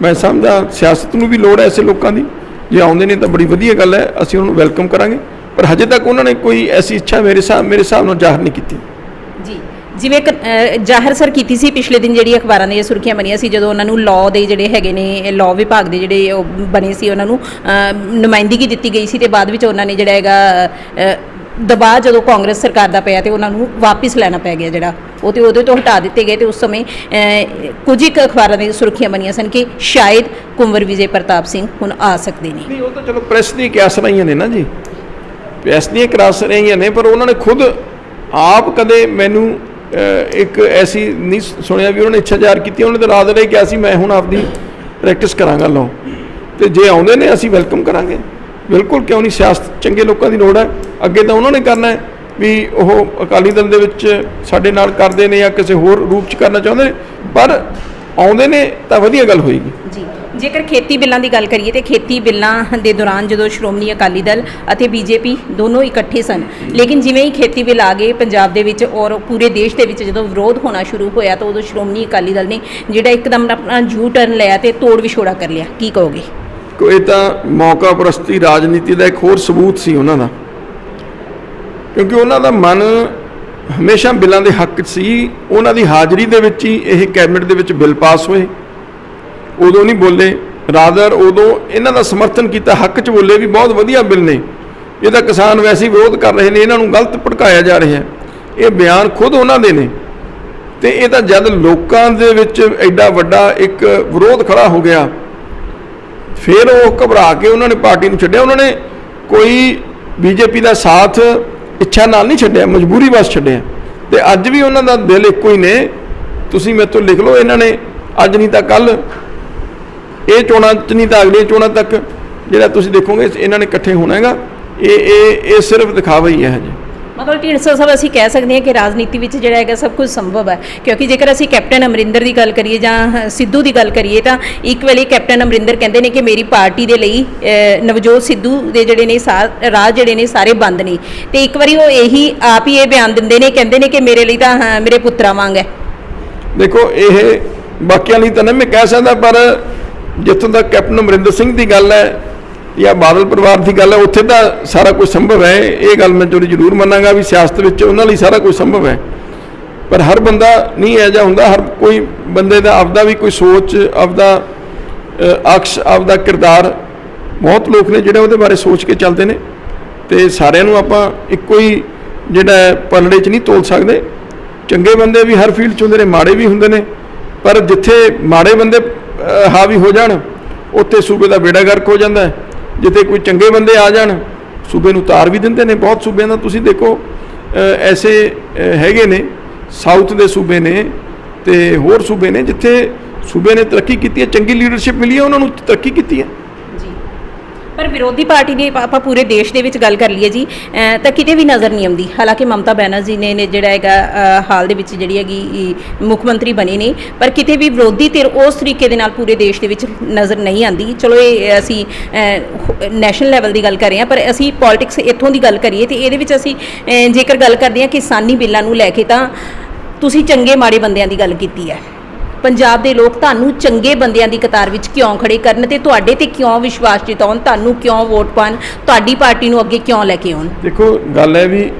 ਮੈਂ ਸਮਝਦਾ ਸਿਆਸਤ ਨੂੰ ਵੀ ਲੋੜ ਹੈ ਐਸੇ ਲੋਕਾਂ ਦੀ। ਜੇ ਆਉਂਦੇ ਨੇ ਤਾਂ ਬੜੀ ਵਧੀਆ ਗੱਲ ਹੈ, ਅਸੀਂ ਉਹਨਾਂ ਨੂੰ ਵੈਲਕਮ ਕਰਾਂਗੇ। ਪਰ ਹਜੇ ਤੱਕ ਉਹਨਾਂ ਨੇ ਕੋਈ ਐਸੀ ਇੱਛਾ ਮੇਰੇ ਹਿਸਾਬ ਨਾਲ ਜ਼ਾਹਰ ਨਹੀਂ ਕੀਤੀ। ਜੀ, ਜਿਵੇਂ ਜ਼ਾਹਰ ਸਰ ਕੀਤੀ ਸੀ ਪਿਛਲੇ ਦਿਨ, ਜਿਹੜੀ ਅਖਬਾਰਾਂ ਦੀਆਂ ਸੁਰਖੀਆਂ ਬਣੀਆਂ ਸੀ ਜਦੋਂ ਉਹਨਾਂ ਨੂੰ ਲਾਅ ਦੇ ਜਿਹੜੇ ਹੈਗੇ ਨੇ, ਲਾਅ ਵਿਭਾਗ ਦੇ ਜਿਹੜੇ ਉਹ ਬਣੇ ਸੀ, ਉਹਨਾਂ ਨੂੰ ਨੁਮਾਇੰਦਗੀ ਦਿੱਤੀ ਗਈ ਸੀ ਤੇ ਬਾਅਦ ਵਿੱਚ ਉਹਨਾਂ ਨੇ ਜਿਹੜਾ ਹੈਗਾ ਦਬਾਅ ਜਦੋਂ ਕਾਂਗਰਸ ਸਰਕਾਰ ਦਾ ਪਿਆ ਤੇ ਉਹਨਾਂ ਨੂੰ ਵਾਪਿਸ ਲੈਣਾ ਪੈ ਗਿਆ, ਜਿਹੜਾ ਉਹ ਤੇ ਉਹਦੇ ਤੋਂ ਹਟਾ ਦਿੱਤੇ ਗਏ। ਤੇ ਉਸ ਸਮੇਂ ਕੁਝ ਇੱਕ ਅਖਬਾਰਾਂ ਦੀਆਂ ਸੁਰਖੀਆਂ ਬਣੀਆਂ ਸਨ ਕਿ ਸ਼ਾਇਦ ਕੁੰਵਰ ਵਿਜੇ ਪ੍ਰਤਾਪ ਸਿੰਘ ਹੁਣ ਆ ਸਕਦੇ ਨੇ। ਨਹੀਂ, ਉਹ ਤਾਂ ਚਲੋ ਪ੍ਰੈਸ ਦੀਆਂ ਕਿਆਸ ਰਹੀਆਂ ਨੇ ਨਾ ਜੀ, ਪ੍ਰੈਸ ਦੀਆਂ ਕਿਆਸ ਰਹੀਆਂ ਨੇ। ਪਰ ਉਹਨਾਂ ਨੇ ਖੁਦ ਆਪ ਕਦੇ ਮੈਨੂੰ ਇੱਕ ਐਸੀ ਨਹੀਂ ਸੁਣਿਆ ਵੀ ਉਹਨਾਂ ਨੇ ਇੱਛਾ ਜ਼ਾਹਰ ਕੀਤੀ। ਉਹਨੇ ਤਾਂ ਰਾਤ ਰਹੇ ਕਿਹਾ ਸੀ ਮੈਂ ਹੁਣ ਆਪਦੀ ਪ੍ਰੈਕਟਿਸ ਕਰਾਂਗਾ ਲਾਅ। ਤੇ ਜੇ ਆਉਂਦੇ ਨੇ ਅਸੀਂ ਵੈਲਕਮ ਕਰਾਂਗੇ, ਬਿਲਕੁਲ, ਕਿਉਂ ਨਹੀਂ। ਸਿਆਸਤ ਚੰਗੇ ਲੋਕਾਂ ਦੀ ਲੋੜ ਹੈ। ਅੱਗੇ ਤਾਂ ਉਹਨਾਂ ਨੇ ਕਰਨਾ ਹੈ ਵੀ ਉਹ ਅਕਾਲੀ ਦਲ ਦੇ ਵਿੱਚ ਸਾਡੇ ਨਾਲ ਕਰਦੇ ਨੇ ਜਾਂ ਕਿਸੇ ਹੋਰ ਰੂਪ 'ਚ ਕਰਨਾ ਚਾਹੁੰਦੇ ਨੇ, ਪਰ ਆਉਂਦੇ ਨੇ ਤਾਂ ਵਧੀਆ ਗੱਲ ਹੋਏਗੀ। ਜੀ, ਜੇਕਰ ਖੇਤੀ ਬਿੱਲਾਂ ਦੀ ਗੱਲ ਕਰੀਏ ਤੇ ਖੇਤੀ ਬਿੱਲਾਂ ਦੇ ਦੌਰਾਨ ਜਦੋਂ ਸ਼੍ਰੋਮਣੀ ਅਕਾਲੀ ਦਲ ਅਤੇ ਬੀਜੇਪੀ ਦੋਨੋਂ ਇਕੱਠੇ ਸਨ, ਲੇਕਿਨ ਜਿਵੇਂ ਹੀ ਖੇਤੀ ਬਿੱਲ ਆ ਗਏ ਪੰਜਾਬ ਦੇ ਵਿੱਚ ਔਰ ਪੂਰੇ ਦੇਸ਼ ਦੇ ਵਿੱਚ ਜਦੋਂ ਵਿਰੋਧ ਹੋਣਾ ਸ਼ੁਰੂ ਹੋਇਆ ਤਾਂ ਉਦੋਂ ਸ਼੍ਰੋਮਣੀ ਅਕਾਲੀ ਦਲ ਨੇ ਜਿਹੜਾ ਇੱਕਦਮ ਆਪਣਾ ਯੂ ਟਰਨ ਲਿਆ ਤੇ ਤੋੜ ਵਿਛੋੜਾ ਕਰ ਲਿਆ। ਕੀ ਕਹੋਗੇ? ਇਹ ਤਾਂ ਮੌਕਾ ਪ੍ਰਸਤੀ ਰਾਜਨੀਤੀ ਦਾ ਇੱਕ ਹੋਰ ਸਬੂਤ ਸੀ ਉਹਨਾਂ ਦਾ, ਕਿਉਂਕਿ ਉਹਨਾਂ ਦਾ ਮਨ ਹਮੇਸ਼ਾ ਬਿੱਲਾਂ ਦੇ ਹੱਕ 'ਚ ਸੀ। ਉਹਨਾਂ ਦੀ ਹਾਜ਼ਰੀ ਦੇ ਵਿੱਚ ਹੀ ਇਹ ਕੈਬਨਿਟ ਦੇ ਵਿੱਚ ਬਿੱਲ ਪਾਸ ਹੋਏ। ਉਦੋਂ ਨਹੀਂ ਬੋਲੇ, ਰਾਦਰ ਉਦੋਂ ਇਹਨਾਂ ਦਾ ਸਮਰਥਨ ਕੀਤਾ, ਹੱਕ 'ਚ ਬੋਲੇ ਵੀ ਬਹੁਤ ਵਧੀਆ ਬਿੱਲ ਨੇ, ਇਹਦਾ ਕਿਸਾਨ ਵੈਸੇ ਹੀ ਵਿਰੋਧ ਕਰ ਰਹੇ ਨੇ, ਇਹਨਾਂ ਨੂੰ ਗਲਤ ਭੜਕਾਇਆ ਜਾ ਰਿਹਾ। ਇਹ ਬਿਆਨ ਖੁਦ ਉਹਨਾਂ ਦੇ ਨੇ। ਤੇ ਇਹ ਤਾਂ ਜਦ ਲੋਕਾਂ ਦੇ ਵਿੱਚ ਐਡਾ ਵੱਡਾ ਇੱਕ ਵਿਰੋਧ ਖੜਾ ਹੋ ਗਿਆ ਫਿਰ ਉਹ ਘਬਰਾ ਕੇ ਉਹਨਾਂ ਨੇ ਪਾਰਟੀ ਨੂੰ ਛੱਡਿਆ। ਉਹਨਾਂ ਨੇ ਕੋਈ ਬੀਜੇਪੀ ਦਾ ਸਾਥ ਇੱਛਾ ਨਾਲ ਨਹੀਂ ਛੱਡਿਆ, ਮਜਬੂਰੀ ਵਸ ਛੱਡਿਆ। ਤੇ ਅੱਜ ਵੀ ਉਹਨਾਂ ਦਾ ਦਿਲ ਇੱਕੋ ਹੀ ਨੇ। ਤੁਸੀਂ ਮੇਰੇ ਤੋਂ ਲਿਖ ਲਓ, ਇਹਨਾਂ ਨੇ ਅੱਜ ਨਹੀਂ ਤਾਂ ਕੱਲ੍ਹ, ਇਹ ਚੋਣਾਂ 'ਚ ਨਹੀਂ ਤਾਂ ਅਗਲੀਆਂ ਚੋਣਾਂ ਤੱਕ ਜਿਹੜਾ ਤੁਸੀਂ ਦੇਖੋਗੇ ਇਹਨਾਂ ਨੇ ਇਕੱਠੇ ਹੋਣਾ ਹੈਗਾ। ਇਹ ਸਿਰਫ ਦਿਖਾਵਾ ਹੀ ਹੈ ਹਜੇ। ਮਤਲਬ ਢੀਂਡਸਾ ਸਾਹਿਬ ਅਸੀਂ ਕਹਿ ਸਕਦੇ ਹਾਂ ਕਿ ਰਾਜਨੀਤੀ ਵਿੱਚ ਜਿਹੜਾ ਹੈਗਾ ਸਭ ਕੁਝ ਸੰਭਵ ਹੈ, ਕਿਉਂਕਿ ਜੇਕਰ ਅਸੀਂ ਕੈਪਟਨ ਅਮਰਿੰਦਰ ਦੀ ਗੱਲ ਕਰੀਏ ਜਾਂ ਸਿੱਧੂ ਦੀ ਗੱਲ ਕਰੀਏ ਤਾਂ ਇੱਕ ਵੇਲੇ ਕੈਪਟਨ ਅਮਰਿੰਦਰ ਕਹਿੰਦੇ ਨੇ ਕਿ ਮੇਰੀ ਪਾਰਟੀ ਦੇ ਲਈ ਨਵਜੋਤ ਸਿੱਧੂ ਦੇ ਜਿਹੜੇ ਨੇ ਰਾਹ ਜਿਹੜੇ ਨੇ ਸਾਰੇ ਬੰਦ ਨੇ, ਤੇ ਇੱਕ ਵਾਰੀ ਉਹ ਇਹੀ ਆਪ ਹੀ ਇਹ ਬਿਆਨ ਦਿੰਦੇ ਨੇ, ਕਹਿੰਦੇ ਨੇ ਕਿ ਮੇਰੇ ਲਈ ਤਾਂ ਮੇਰੇ ਪੁੱਤਰਾਂ ਵਾਂਗ ਹੈ। ਦੇਖੋ ਇਹ ਬਾਕੀਆਂ ਲਈ ਤਾਂ ਨਹੀਂ ਮੈਂ ਕਹਿ ਸਕਦਾ, ਪਰ ਜਿੱਥੋਂ ਤੱਕ ਕੈਪਟਨ ਅਮਰਿੰਦਰ ਸਿੰਘ ਦੀ ਗੱਲ ਹੈ ਜਾਂ ਬਾਦਲ ਪਰਿਵਾਰ ਦੀ ਗੱਲ ਹੈ, ਉੱਥੇ ਤਾਂ ਸਾਰਾ ਕੁਝ ਸੰਭਵ ਹੈ। ਇਹ ਗੱਲ ਮੈਂ ਜ਼ਰੂਰ ਮੰਨਾਂਗਾ ਵੀ ਸਿਆਸਤ ਵਿੱਚ ਉਹਨਾਂ ਲਈ ਸਾਰਾ ਕੁਝ ਸੰਭਵ ਹੈ, ਪਰ ਹਰ ਬੰਦਾ ਨਹੀਂ ਇਹੋ ਜਿਹਾ ਹੁੰਦਾ। ਹਰ ਕੋਈ ਬੰਦੇ ਦਾ ਆਪਦਾ ਵੀ ਕੋਈ ਸੋਚ, ਆਪਦਾ ਅਕਸ਼, ਆਪਦਾ ਕਿਰਦਾਰ, ਬਹੁਤ ਲੋਕ ਨੇ ਜਿਹੜੇ ਉਹਦੇ ਬਾਰੇ ਸੋਚ ਕੇ ਚੱਲਦੇ ਨੇ, ਤੇ ਸਾਰਿਆਂ ਨੂੰ ਆਪਾਂ ਇੱਕੋ ਹੀ ਜਿਹੜਾ ਪਲੜੇ 'ਚ ਨਹੀਂ ਤੋਲ ਸਕਦੇ। ਚੰਗੇ ਬੰਦੇ ਵੀ ਹਰ ਫੀਲਡ 'ਚ ਹੁੰਦੇ ਨੇ, ਮਾੜੇ ਵੀ ਹੁੰਦੇ ਨੇ, ਪਰ ਜਿੱਥੇ ਮਾੜੇ ਬੰਦੇ ਹਾਵੀ ਹੋ ਜਾਣ ਉੱਥੇ ਸੂਬੇ ਦਾ ਬੇੜਾ ਗਰਕ ਹੋ ਜਾਂਦਾ ਹੈ। ਜਿੱਥੇ ਕੋਈ ਚੰਗੇ ਬੰਦੇ ਆ ਜਾਣ ਸੂਬੇ ਨੂੰ ਤਾਰ ਵੀ ਦਿੰਦੇ ਨੇ। ਬਹੁਤ ਸੂਬਿਆਂ ਦਾ ਤੁਸੀਂ ਦੇਖੋ ਐਸੇ ਹੈਗੇ ਨੇ, ਸਾਊਥ ਦੇ ਸੂਬੇ ਨੇ ਤੇ ਹੋਰ ਸੂਬੇ ਨੇ ਜਿੱਥੇ ਸੂਬੇ ਨੇ ਤਰੱਕੀ ਕੀਤੀ ਹੈ, ਚੰਗੀ ਲੀਡਰਸ਼ਿਪ ਮਿਲੀ ਹੈ, ਉਹਨਾਂ ਨੂੰ ਤਰੱਕੀ ਕੀਤੀ ਹੈ। ਪਰ ਵਿਰੋਧੀ ਪਾਰਟੀ ਦੀ ਆਪਾਂ ਪੂਰੇ ਦੇਸ਼ ਦੇ ਵਿੱਚ ਗੱਲ ਕਰ ਲਈਏ ਜੀ ਤਾਂ ਕਿਤੇ ਵੀ ਨਜ਼ਰ ਨਹੀਂ ਆਉਂਦੀ। ਹਾਲਾਂਕਿ ਮਮਤਾ ਬੈਨਰਜੀ ਨੇ ਜਿਹੜਾ ਹੈਗਾ ਹਾਲ ਦੇ ਵਿੱਚ ਜਿਹੜੀ ਹੈਗੀ ਮੁੱਖ ਮੰਤਰੀ ਬਣੇ ਨੇ, ਪਰ ਕਿਤੇ ਵੀ ਵਿਰੋਧੀ ਧਿਰ ਉਸ ਤਰੀਕੇ ਦੇ ਨਾਲ ਪੂਰੇ ਦੇਸ਼ ਦੇ ਵਿੱਚ ਨਜ਼ਰ ਨਹੀਂ ਆਉਂਦੀ। ਚਲੋ ਇਹ ਅਸੀਂ ਨੈਸ਼ਨਲ ਲੈਵਲ ਦੀ ਗੱਲ ਕਰ ਰਹੇ ਹਾਂ, ਪਰ ਅਸੀਂ ਪੋਲਿਟਿਕਸ ਇੱਥੋਂ ਦੀ ਗੱਲ ਕਰੀਏ ਤੇ ਇਹਦੇ ਵਿੱਚ ਅਸੀਂ ਜੇਕਰ ਗੱਲ ਕਰਦੇ ਹਾਂ ਕਿਸਾਨੀ ਬਿੱਲਾਂ ਨੂੰ ਲੈ ਕੇ, ਤਾਂ ਤੁਸੀਂ ਚੰਗੇ ਮਾੜੇ ਬੰਦਿਆਂ ਦੀ ਗੱਲ ਕੀਤੀ ਹੈ। ਪੰਜਾਬ ਦੇ ਲੋਕ ਤੁਹਾਨੂੰ ਚੰਗੇ ਬੰਦਿਆਂ ਦੀ ਕਤਾਰ ਵਿੱਚ ਕਿਉਂ ਖੜੇ ਕਰਨ ਤੇ ਤੁਹਾਡੇ ਤੇ ਕਿਉਂ ਵਿਸ਼ਵਾਸ ਜਤਾਉਣ, ਤੁਹਾਨੂੰ ਕਿਉਂ ਵੋਟ ਪਾਉਣ, ਤੁਹਾਡੀ ਪਾਰਟੀ ਨੂੰ ਅੱਗੇ ਕਿਉਂ ਲੈ ਕੇ ਆਉਣ? ਦੇਖੋ ਗੱਲ ਹੈ ਵੀ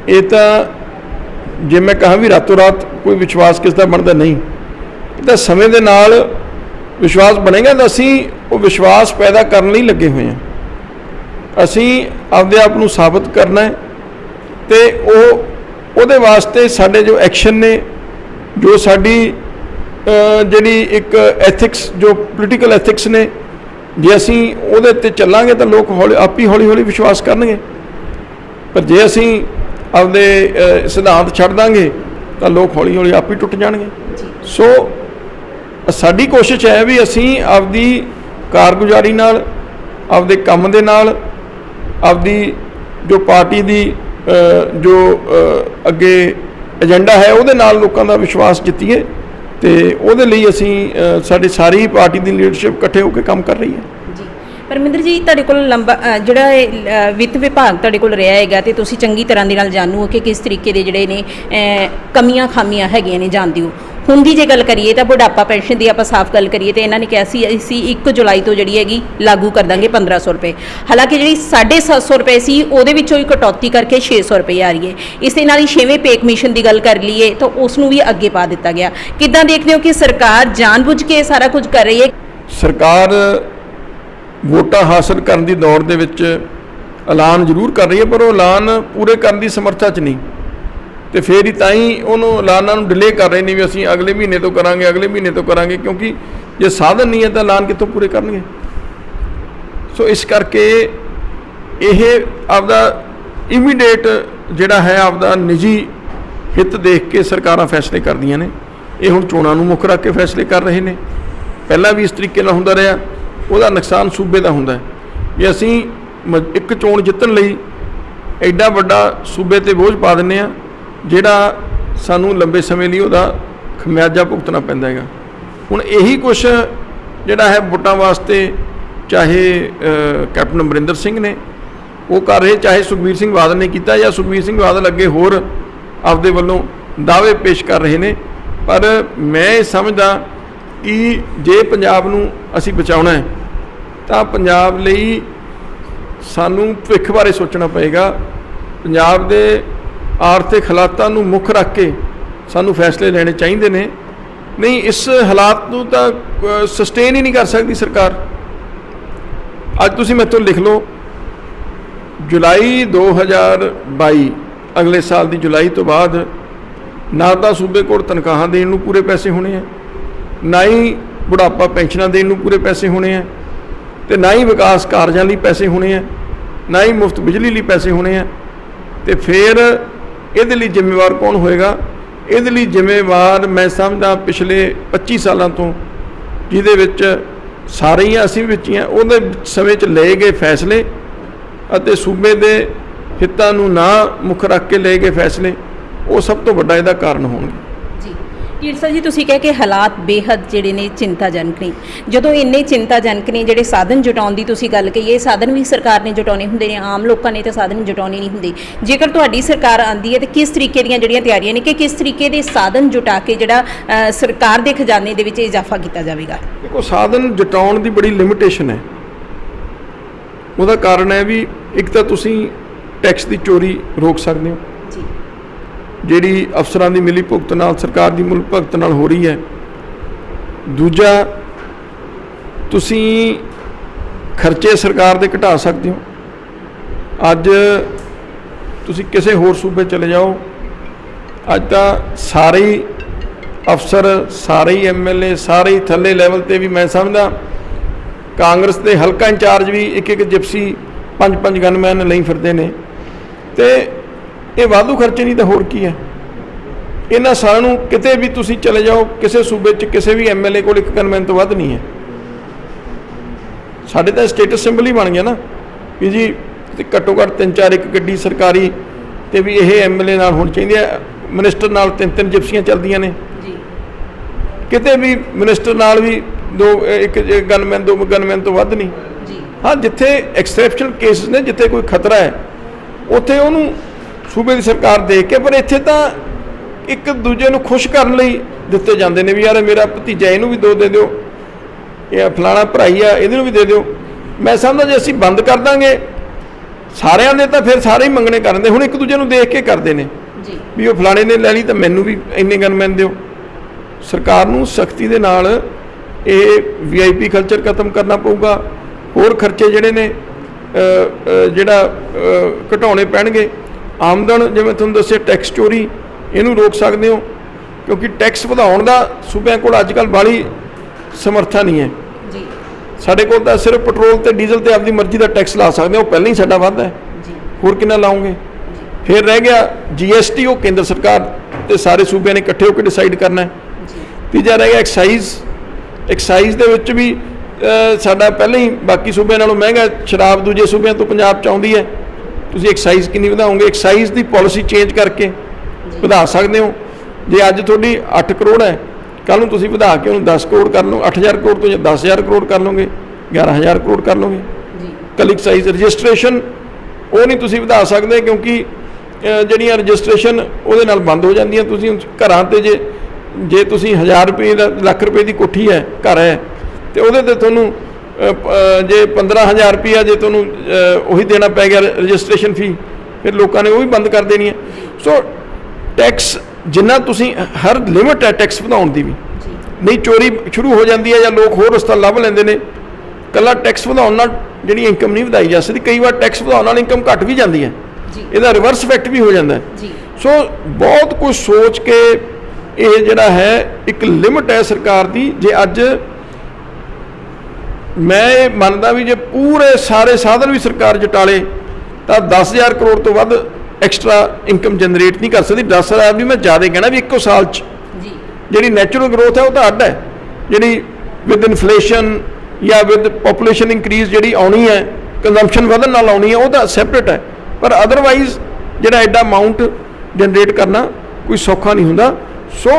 ਇਹ ਤਾਂ ਜੇ ਮੈਂ ਕਹਾਂ ਵੀ ਰਾਤੋਂ ਰਾਤ ਕੋਈ ਵਿਸ਼ਵਾਸ ਕਿਸ ਦਾ ਬਣਦਾ ਨਹੀਂ, ਇਹ ਤਾਂ ਸਮੇਂ ਦੇ ਨਾਲ ਵਿਸ਼ਵਾਸ ਬਣੇਗਾ। ਤਾਂ ਅਸੀਂ ਉਹ ਵਿਸ਼ਵਾਸ ਪੈਦਾ ਕਰਨ ਲਈ ਲੱਗੇ ਹੋਏ ਹਾਂ। ਅਸੀਂ ਆਪਦੇ ਆਪ ਨੂੰ ਸਾਬਤ ਕਰਨਾ ਹੈ ਤੇ ਉਹਦੇ ਵਾਸਤੇ ਸਾਡੇ ਜੋ ਐਕਸ਼ਨ ਨੇ, ਜੋ ਸਾਡੀ ਜਿਹੜੀ ਇੱਕ ਐਥਿਕਸ, ਜੋ ਪੋਲੀਟੀਕਲ ਐਥਿਕਸ ਨੇ, ਜੇ ਅਸੀਂ ਉਹਦੇ ਉੱਤੇ ਚੱਲਾਂਗੇ ਤਾਂ ਲੋਕ ਹੌਲੀ ਹੌਲੀ ਵਿਸ਼ਵਾਸ ਕਰਨਗੇ। ਪਰ ਜੇ ਅਸੀਂ ਆਪਦੇ ਸਿਧਾਂਤ ਛੱਡ ਦਾਂਗੇ ਤਾਂ ਲੋਕ ਹੌਲੀ ਹੌਲੀ ਆਪ ਹੀ ਟੁੱਟ ਜਾਣਗੇ। ਸੋ ਸਾਡੀ ਕੋਸ਼ਿਸ਼ ਹੈ ਵੀ ਅਸੀਂ ਆਪਦੀ ਕਾਰਗੁਜ਼ਾਰੀ ਨਾਲ, ਆਪਦੇ ਕੰਮ ਦੇ ਨਾਲ, ਆਪਦੀ ਜੋ ਪਾਰਟੀ ਦੀ ਜੋ ਅੱਗੇ ਏਜੰਡਾ ਹੈ ਉਹਦੇ ਨਾਲ ਲੋਕਾਂ ਦਾ ਵਿਸ਼ਵਾਸ ਜਿੱਤੀਏ, ਤੇ ਉਹਦੇ ਲਈ ਅਸੀਂ ਸਾਡੀ ਸਾਰੀ ਪਾਰਟੀ ਦੀ ਲੀਡਰਸ਼ਿਪ ਇਕੱਠੇ ਹੋ ਕੇ ਕੰਮ ਕਰ ਰਹੀ ਹੈ। ਜੀ ਪਰਮਿੰਦਰ ਜੀ, ਤੁਹਾਡੇ ਕੋਲ ਲੰਬਾ ਜਿਹੜਾ ਵਿੱਤ ਵਿਭਾਗ ਤੁਹਾਡੇ ਕੋਲ ਰਿਹਾ ਹੈਗਾ ਤੇ ਤੁਸੀਂ ਚੰਗੀ ਤਰ੍ਹਾਂ ਦੇ ਨਾਲ ਜਾਣੂ ਹੋ ਕਿ ਕਿਸ ਤਰੀਕੇ ਦੇ ਜਿਹੜੇ ਨੇ ਕਮੀਆਂ ਖਾਮੀਆਂ ਹੈਗੀਆਂ ਨੇ, ਜਾਣਦੇ ਹੋ। ਹੁਣ ਦੀ ਜੇ ਗੱਲ ਕਰੀਏ ਤਾਂ ਬੁਢਾਪਾ ਪੈਨਸ਼ਨ ਦੀ ਆਪਾਂ ਸਾਫ਼ ਗੱਲ ਕਰੀਏ ਤੇ ਇਹਨਾਂ ਨੇ ਕਿਹਾ ਸੀ ਅਸੀਂ 1 ਜੁਲਾਈ ਤੋਂ ਜਿਹੜੀ ਹੈਗੀ ਲਾਗੂ ਕਰ ਦਾਂਗੇ 1500 ਰੁਪਏ। ਹਾਲਾਂਕਿ ਜਿਹੜੀ 750 ਰੁਪਏ ਸੀ ਉਹਦੇ ਵਿੱਚੋਂ ਹੀ ਕਟੌਤੀ ਕਰਕੇ 600 ਰੁਪਏ ਆ ਰਹੀ ਹੈ। ਇਸ ਦੇ ਨਾਲ ਹੀ 6ਵੇਂ ਪੇ ਕਮਿਸ਼ਨ ਦੀ ਗੱਲ ਕਰ ਲਈਏ ਤਾਂ ਉਸ ਨੂੰ ਵੀ ਅੱਗੇ ਪਾ ਦਿੱਤਾ ਗਿਆ। ਕਿੱਦਾਂ ਦੇਖਦੇ ਹੋ ਕਿ ਸਰਕਾਰ ਜਾਣਬੁੱਝ ਕੇ ਸਾਰਾ ਕੁਝ ਕਰ ਰਹੀ ਹੈ? ਸਰਕਾਰ ਵੋਟਾਂ ਹਾਸਲ ਕਰਨ ਦੀ ਦੌੜ ਦੇ ਵਿੱਚ ਐਲਾਨ ਜ਼ਰੂਰ ਕਰ ਰਹੀ ਹੈ, ਪਰ ਉਹ ਐਲਾਨ ਪੂਰੇ ਕਰਨ ਦੀ ਸਮਰੱਥਾ 'ਚ ਨਹੀਂ, ਤੇ ਫਿਰ ਹੀ ਤਾਂ ਹੀ ਉਹਨੂੰ ਐਲਾਨਾਂ ਨੂੰ ਡਿਲੇ ਕਰ ਰਹੇ ਨੇ ਵੀ ਅਸੀਂ ਅਗਲੇ ਮਹੀਨੇ ਤੋਂ ਕਰਾਂਗੇ, ਅਗਲੇ ਮਹੀਨੇ ਤੋਂ ਕਰਾਂਗੇ, ਕਿਉਂਕਿ ਜੇ ਸਾਧਨ ਨਹੀਂ ਹੈ ਤਾਂ ਐਲਾਨ ਕਿੱਥੋਂ ਪੂਰੇ ਕਰਨਗੇ। ਸੋ ਇਸ ਕਰਕੇ ਇਹ ਆਪਦਾ ਇਮੀਡੀਏਟ ਜਿਹੜਾ ਹੈ ਆਪਦਾ ਨਿੱਜੀ ਹਿੱਤ ਦੇਖ ਕੇ ਸਰਕਾਰਾਂ ਫੈਸਲੇ ਕਰਦੀਆਂ ਨੇ। ਇਹ ਹੁਣ ਚੋਣਾਂ ਨੂੰ ਮੁੱਖ ਰੱਖ ਕੇ ਫੈਸਲੇ ਕਰ ਰਹੇ ਨੇ। ਪਹਿਲਾਂ ਵੀ ਇਸ ਤਰੀਕੇ ਨਾਲ ਹੁੰਦਾ ਰਿਹਾ। ਉਹਦਾ ਨੁਕਸਾਨ ਸੂਬੇ ਦਾ ਹੁੰਦਾ ਹੈ ਵੀ ਅਸੀਂ ਇੱਕ ਚੋਣ ਜਿੱਤਣ ਲਈ ਐਡਾ ਵੱਡਾ ਸੂਬੇ 'ਤੇ ਬੋਝ ਪਾ ਦਿੰਦੇ ਹਾਂ ਜਿਹੜਾ ਸਾਨੂੰ ਲੰਬੇ ਸਮੇਂ ਲਈ ਉਹਦਾ ਖਮਿਆਜਾ ਭੁਗਤਣਾ ਪੈਂਦਾ ਹੈਗਾ। ਹੁਣ ਇਹੀ ਕੁਛ ਜਿਹੜਾ ਹੈ ਵੋਟਾਂ ਵਾਸਤੇ ਚਾਹੇ ਕੈਪਟਨ ਅਮਰਿੰਦਰ ਸਿੰਘ ਨੇ ਉਹ ਕਰ ਰਹੇ, ਚਾਹੇ ਸੁਖਬੀਰ ਸਿੰਘ ਬਾਦਲ ਨੇ ਕੀਤਾ, ਜਾਂ ਸੁਖਬੀਰ ਸਿੰਘ ਬਾਦਲ ਅੱਗੇ ਹੋਰ ਆਪਦੇ ਵੱਲੋਂ ਦਾਅਵੇ ਪੇਸ਼ ਕਰ ਰਹੇ ਨੇ। ਪਰ ਮੈਂ ਇਹ ਸਮਝਦਾ ਕਿ ਜੇ ਪੰਜਾਬ ਨੂੰ ਅਸੀਂ ਬਚਾਉਣਾ ਹੈ ਤਾਂ ਪੰਜਾਬ ਲਈ ਸਾਨੂੰ ਭਵਿੱਖ ਬਾਰੇ ਸੋਚਣਾ ਪਏਗਾ। ਪੰਜਾਬ ਦੇ ਆਰਥਿਕ ਹਾਲਾਤਾਂ ਨੂੰ ਮੁੱਖ ਰੱਖ ਕੇ ਸਾਨੂੰ ਫੈਸਲੇ ਲੈਣੇ ਚਾਹੀਦੇ ਨੇ। ਨਹੀਂ ਇਸ ਹਾਲਾਤ ਨੂੰ ਤਾਂ ਸਸਟੇਨ ਹੀ ਨਹੀਂ ਕਰ ਸਕਦੀ ਸਰਕਾਰ। ਅੱਜ ਤੁਸੀਂ ਮੇਰੇ ਤੋਂ ਲਿਖ ਲਓ, ਜੁਲਾਈ 2022 ਅਗਲੇ ਸਾਲ ਦੀ ਜੁਲਾਈ ਤੋਂ ਬਾਅਦ ਨਾ ਤਾਂ ਸੂਬੇ ਕੋਲ ਤਨਖਾਹਾਂ ਦੇਣ ਨੂੰ ਪੂਰੇ ਪੈਸੇ ਹੋਣੇ ਆ, ਨਾ ਹੀ ਬੁਢਾਪਾ ਪੈਨਸ਼ਨਾਂ ਦੇਣ ਨੂੰ ਪੂਰੇ ਪੈਸੇ ਹੋਣੇ ਆ, ਤੇ ਨਾ ਹੀ ਵਿਕਾਸ ਕਾਰਜਾਂ ਲਈ ਪੈਸੇ ਹੋਣੇ ਆ, ਨਾ ਹੀ ਮੁਫਤ ਬਿਜਲੀ ਲਈ ਪੈਸੇ ਹੋਣੇ ਆ। ਤੇ ਫਿਰ ਇਹਦੇ ਲਈ ਜ਼ਿੰਮੇਵਾਰ ਕੌਣ ਹੋਏਗਾ? ਇਹਦੇ ਲਈ ਜ਼ਿੰਮੇਵਾਰ ਮੈਂ ਸਮਝਦਾ ਪਿਛਲੇ 25 ਸਾਲਾਂ ਤੋਂ, ਜਿਹਦੇ ਵਿੱਚ ਸਾਰੇ ਹੀ ਅਸੀਂ ਵਿੱਚ ਹੀ ਹਾਂ, ਉਹਦੇ ਸਮੇਂ 'ਚ ਲਏ ਗਏ ਫੈਸਲੇ ਅਤੇ ਸੂਬੇ ਦੇ ਹਿੱਤਾਂ ਨੂੰ ਨਾ ਮੁੱਖ ਰੱਖ ਕੇ ਲਏ ਗਏ ਫੈਸਲੇ, ਉਹ ਸਭ ਤੋਂ ਵੱਡਾ ਇਹਦਾ ਕਾਰਨ ਹੋਣਗੇ। ਜੀ ਢੀਂਡਸਾ ਜੀ, ਤੁਸੀਂ ਕਹਿ ਕੇ ਹਾਲਾਤ ਬੇਹੱਦ ਜਿਹੜੇ ਨੇ ਚਿੰਤਾਜਨਕ ਨੇ। ਜਦੋਂ ਇੰਨੇ ਚਿੰਤਾਜਨਕ ਨੇ, ਜਿਹੜੇ ਸਾਧਨ ਜੁਟਾਉਣ ਦੀ ਤੁਸੀਂ ਗੱਲ ਕਹੀ, ਇਹ ਸਾਧਨ ਵੀ ਸਰਕਾਰ ਨੇ ਜੁਟਾਉਣੇ ਹੁੰਦੇ ਨੇ, ਆਮ ਲੋਕਾਂ ਨੇ ਤਾਂ ਸਾਧਨ ਜੁਟਾਉਣੇ ਨਹੀਂ ਹੁੰਦੇ। ਜੇਕਰ ਤੁਹਾਡੀ ਸਰਕਾਰ ਆਉਂਦੀ ਹੈ ਤਾਂ ਕਿਸ ਤਰੀਕੇ ਦੀਆਂ ਜਿਹੜੀਆਂ ਤਿਆਰੀਆਂ ਨੇ, ਕਿ ਕਿਸ ਤਰੀਕੇ ਦੇ ਸਾਧਨ ਜੁਟਾ ਕੇ ਜਿਹੜਾ ਸਰਕਾਰ ਦੇ ਖਜ਼ਾਨੇ ਦੇ ਵਿੱਚ ਇਜ਼ਾਫਾ ਕੀਤਾ ਜਾਵੇਗਾ? ਦੇਖੋ, ਸਾਧਨ ਜੁਟਾਉਣ ਦੀ ਬੜੀ ਲਿਮਿਟੇਸ਼ਨ ਹੈ। ਉਹਦਾ ਕਾਰਨ ਹੈ ਵੀ ਇੱਕ ਤਾਂ ਤੁਸੀਂ ਟੈਕਸ ਦੀ ਚੋਰੀ ਰੋਕ ਸਕਦੇ ਹੋ, ਜੀ, ਜਿਹੜੀ ਅਫਸਰਾਂ ਦੀ ਮਿਲੀ ਭੁਗਤ ਨਾਲ, ਸਰਕਾਰ ਦੀ ਮਿਲੀ ਭੁਗਤ ਨਾਲ ਹੋ ਰਹੀ ਹੈ। ਦੂਜਾ, ਤੁਸੀਂ ਖਰਚੇ ਸਰਕਾਰ ਦੇ ਘਟਾ ਸਕਦੇ ਹੋ। ਅੱਜ ਤੁਸੀਂ ਕਿਸੇ ਹੋਰ ਸੂਬੇ ਚਲੇ ਜਾਓ, ਅੱਜ ਤਾਂ ਸਾਰੇ ਹੀ ਅਫਸਰ, ਸਾਰੇ ਹੀ ਐਮਐਲਏ, ਸਾਰੇ ਹੀ ਥੱਲੇ ਲੈਵਲ ਤੇ ਵੀ ਮੈਂ ਸਮਝਦਾ ਕਾਂਗਰਸ ਦੇ ਹਲਕਾ ਇੰਚਾਰਜ ਵੀ ਇੱਕ ਜਿਪਸੀ 5 ਗਨਮੈਨ ਲਈ ਫਿਰਦੇ ਨੇ। ਤੇ ਇਹ ਵਾਧੂ ਖਰਚੇ ਨਹੀਂ ਤਾਂ ਹੋਰ ਕੀ ਹੈ? ਇਹਨਾਂ ਸਾਰਿਆਂ ਨੂੰ ਕਿਤੇ ਵੀ ਤੁਸੀਂ ਚਲੇ ਜਾਓ, ਕਿਸੇ ਸੂਬੇ 'ਚ ਕਿਸੇ ਵੀ ਐਮਐਲਏ ਕੋਲ ਇੱਕ ਗਨਮੈਨ ਤੋਂ ਵੱਧ ਨਹੀਂ ਹੈ। ਸਾਡੇ ਤਾਂ ਸਟੇਟਸ ਸਿੰਬਲ ਹੀ ਬਣ ਗਿਆ ਨਾ ਵੀ ਜੀ ਘੱਟੋ ਘੱਟ 3-4 ਇੱਕ ਗੱਡੀ ਸਰਕਾਰੀ ਤੇ ਵੀ ਇਹ ਐਮਐਲਏ ਨਾਲ ਹੋਣੀ ਚਾਹੀਦੀ ਹੈ। ਮਿਨਿਸਟਰ ਨਾਲ 3-3 ਜਿਪਸੀਆਂ ਚੱਲਦੀਆਂ ਨੇ, ਜੀ, ਕਿਤੇ ਵੀ ਮਿਨਿਸਟਰ ਨਾਲ ਵੀ ਇੱਕ ਗਨਮੈਨ, 2 ਗਨਮੈਨ ਤੋਂ ਵੱਧ ਨਹੀਂ। ਜੀ, ਹਾਂ, ਜਿੱਥੇ ਐਕਸੈਪਸ਼ਨਲ ਕੇਸਿਸ ਨੇ, ਜਿੱਥੇ ਕੋਈ ਖਤਰਾ ਹੈ, ਉੱਥੇ ਉਹਨੂੰ ਸੂਬੇ ਦੀ ਸਰਕਾਰ ਦੇਖ ਕੇ, ਪਰ ਇੱਥੇ ਤਾਂ ਇੱਕ ਦੂਜੇ ਨੂੰ ਖੁਸ਼ ਕਰਨ ਲਈ ਦਿੱਤੇ ਜਾਂਦੇ ਨੇ ਵੀ ਯਾਰ ਮੇਰਾ ਭਤੀਜਾ, ਇਹਨੂੰ ਵੀ 2 ਦੇ ਦਿਓ, ਇਹ ਫਲਾਣਾ ਭਰਾਈ ਆ, ਇਹਦੇ ਨੂੰ ਵੀ ਦੇ ਦਿਓ। ਮੈਂ ਸਮਝਦਾ ਜੇ ਅਸੀਂ ਬੰਦ ਕਰ ਦਾਂਗੇ ਸਾਰਿਆਂ ਦੇ, ਤਾਂ ਫਿਰ ਸਾਰੇ ਹੀ ਮੰਗਣੇ ਕਰਦੇ। ਹੁਣ ਇੱਕ ਦੂਜੇ ਨੂੰ ਦੇਖ ਕੇ ਕਰਦੇ ਨੇ ਜੀ, ਵੀ ਉਹ ਫਲਾਣੇ ਨੇ ਲੈ ਲਈ ਤਾਂ ਮੈਨੂੰ ਵੀ ਇੰਨੇ ਗਨਮੈਨ ਦਿਓ। ਸਰਕਾਰ ਨੂੰ ਸਖਤੀ ਦੇ ਨਾਲ ਇਹ VIP ਕਲਚਰ ਖਤਮ ਕਰਨਾ ਪਊਗਾ। ਹੋਰ ਖਰਚੇ ਜਿਹੜੇ ਨੇ ਘਟਾਉਣੇ ਪੈਣਗੇ। ਆਮਦਨ, ਜਿਵੇਂ ਤੁਹਾਨੂੰ ਦੱਸਿਆ, ਟੈਕਸ ਚੋਰੀ, ਇਹਨੂੰ ਰੋਕ ਸਕਦੇ ਹੋ, ਕਿਉਂਕਿ ਟੈਕਸ ਵਧਾਉਣ ਦਾ ਸੂਬਿਆਂ ਕੋਲ ਅੱਜ ਕੱਲ੍ਹ ਬਾਹਲੀ ਸਮਰੱਥਾ ਨਹੀਂ ਹੈ। ਜੀ, ਸਾਡੇ ਕੋਲ ਤਾਂ ਸਿਰਫ ਪੈਟਰੋਲ ਤੇ ਡੀਜ਼ਲ ਤੇ ਆਪਦੀ ਮਰਜ਼ੀ ਦਾ ਟੈਕਸ ਲਾ ਸਕਦੇ ਹਾਂ, ਉਹ ਪਹਿਲਾਂ ਹੀ ਸਾਡਾ ਵੱਧਦਾ ਹੈ, ਜੀ, ਹੋਰ ਕਿੰਨਾ ਲਾਉਂਗੇ? ਫਿਰ ਰਹਿ ਗਿਆ GST, ਉਹ ਕੇਂਦਰ ਸਰਕਾਰ ਤੇ ਸਾਰੇ ਸੂਬਿਆਂ ਨੇ ਇਕੱਠੇ ਹੋ ਕੇ ਡਿਸਾਈਡ ਕਰਨਾ ਹੈ। ਜੀ, ਤੀਜਾ ਰਹਿ ਗਿਆ ਐਕਸਾਈਜ਼ ਦੇ ਵਿੱਚ ਵੀ ਸਾਡਾ ਪਹਿਲਾਂ ਹੀ ਬਾਕੀ ਸੂਬਿਆਂ ਨਾਲੋਂ ਮਹਿੰਗਾ ਸ਼ਰਾਬ ਦੂਜੇ ਸੂਬਿਆਂ ਤੋਂ ਪੰਜਾਬ 'ਚ ਆਉਂਦੀ ਹੈ। ਤੁਸੀਂ ਐਕਸਾਈਜ਼ ਕਿੰਨੀ ਵਧਾਓਗੇ? ਐਕਸਾਈਜ਼ ਦੀ ਪਾਲਿਸੀ ਚੇਂਜ ਕਰਕੇ ਵਧਾ ਸਕਦੇ ਹੋ। ਜੇ ਅੱਜ ਤੁਹਾਡੀ 8 ਕਰੋੜ ਹੈ, ਕੱਲ੍ਹ ਨੂੰ ਤੁਸੀਂ ਵਧਾ ਕੇ ਉਹਨੂੰ 10 ਕਰੋੜ ਕਰ ਲਓ, 8000 ਕਰੋੜ ਤੋਂ ਜਾਂ 10000 ਕਰੋੜ ਕਰ ਲਓਗੇ, 11000 ਕਰੋੜ ਕਰ ਲਓਗੇ। ਜੀ, ਕੱਲ੍ਹ ਐਕਸਾਈਜ਼ ਰਜਿਸਟ੍ਰੇਸ਼ਨ ਉਹ ਨਹੀਂ ਤੁਸੀਂ ਵਧਾ ਸਕਦੇ, ਕਿਉਂਕਿ ਜਿਹੜੀਆਂ ਰਜਿਸਟ੍ਰੇਸ਼ਨ ਉਹਦੇ ਨਾਲ ਬੰਦ ਹੋ ਜਾਂਦੀਆਂ। ਤੁਸੀਂ ਘਰਾਂ 'ਤੇ ਜੇ ਤੁਸੀਂ 1000 ਰੁਪਏ ਦਾ, ਲੱਖ ਰੁਪਏ ਦੀ ਕੋਠੀ ਹੈ, ਘਰ ਹੈ, ਤੇ ਉਹਦੇ 'ਤੇ ਤੁਹਾਨੂੰ ਜੇ 15000 ਰੁਪਇਆ ਜੇ ਤੁਹਾਨੂੰ ਉਹੀ ਦੇਣਾ ਪੈ ਗਿਆ ਰਜਿਸਟ੍ਰੇਸ਼ਨ ਫੀ, ਫਿਰ ਲੋਕਾਂ ਨੇ ਉਹ ਵੀ ਬੰਦ ਕਰ ਦੇਣੀ ਹੈ। ਸੋ ਟੈਕਸ ਜਿੰਨਾ ਤੁਸੀਂ, ਹਰ ਲਿਮਿਟ ਹੈ ਟੈਕਸ ਵਧਾਉਣ ਦੀ ਵੀ, ਨਹੀਂ ਚੋਰੀ ਸ਼ੁਰੂ ਹੋ ਜਾਂਦੀ ਹੈ ਜਾਂ ਲੋਕ ਹੋਰ ਰਸਤਾ ਲੱਭ ਲੈਂਦੇ ਨੇ। ਇਕੱਲਾ ਟੈਕਸ ਵਧਾਉਣ ਨਾਲ ਜਿਹੜੀ ਇਨਕਮ ਨਹੀਂ ਵਧਾਈ ਜਾ ਸਕਦੀ। ਕਈ ਵਾਰ ਟੈਕਸ ਵਧਾਉਣ ਨਾਲ ਇਨਕਮ ਘੱਟ ਵੀ ਜਾਂਦੀ ਹੈ, ਇਹਦਾ ਰਿਵਰਸ ਇਫੈਕਟ ਵੀ ਹੋ ਜਾਂਦਾ ਹੈ। ਸੋ ਬਹੁਤ ਕੁਝ ਸੋਚ ਕੇ ਇਹ ਜਿਹੜਾ ਹੈ ਇੱਕ ਲਿਮਿਟ ਹੈ ਸਰਕਾਰ ਦੀ। ਜੇ ਅੱਜ ਮੈਂ ਇਹ ਮੰਨਦਾ ਵੀ ਜੇ ਪੂਰੇ ਸਾਰੇ ਸਾਧਨ ਵੀ ਸਰਕਾਰ ਜਟਾਲੇ ਤਾਂ 10000 ਕਰੋੜ ਤੋਂ ਵੱਧ ਐਕਸਟਰਾ ਇਨਕਮ ਜਨਰੇਟ ਨਹੀਂ ਕਰ ਸਕਦੀ। 10000 ਵੀ ਮੈਂ ਜ਼ਿਆਦਾ ਕਹਿਣਾ ਵੀ ਇੱਕੋ ਸਾਲ 'ਚ ਜਿਹੜੀ ਨੈਚੁਰਲ ਗਰੋਥ ਹੈ ਉਹ ਤਾਂ ਅੱਡ ਹੈ, ਜਿਹੜੀ ਵਿਦ ਇਨਫਲੇਸ਼ਨ ਜਾਂ ਵਿਦ ਪੋਪੂਲੇਸ਼ਨ ਇਨਕਰੀਜ਼ ਜਿਹੜੀ ਆਉਣੀ ਹੈ, ਕੰਜ਼ੰਪਸ਼ਨ ਵਧਣ ਨਾਲ ਆਉਣੀ ਹੈ, ਉਹ ਤਾਂ ਸੈਪਰੇਟ ਹੈ। ਪਰ ਅਦਰਵਾਈਜ਼ ਜਿਹੜਾ ਐਡਾ ਅਮਾਊਂਟ ਜਨਰੇਟ ਕਰਨਾ ਕੋਈ ਸੌਖਾ ਨਹੀਂ ਹੁੰਦਾ। ਸੋ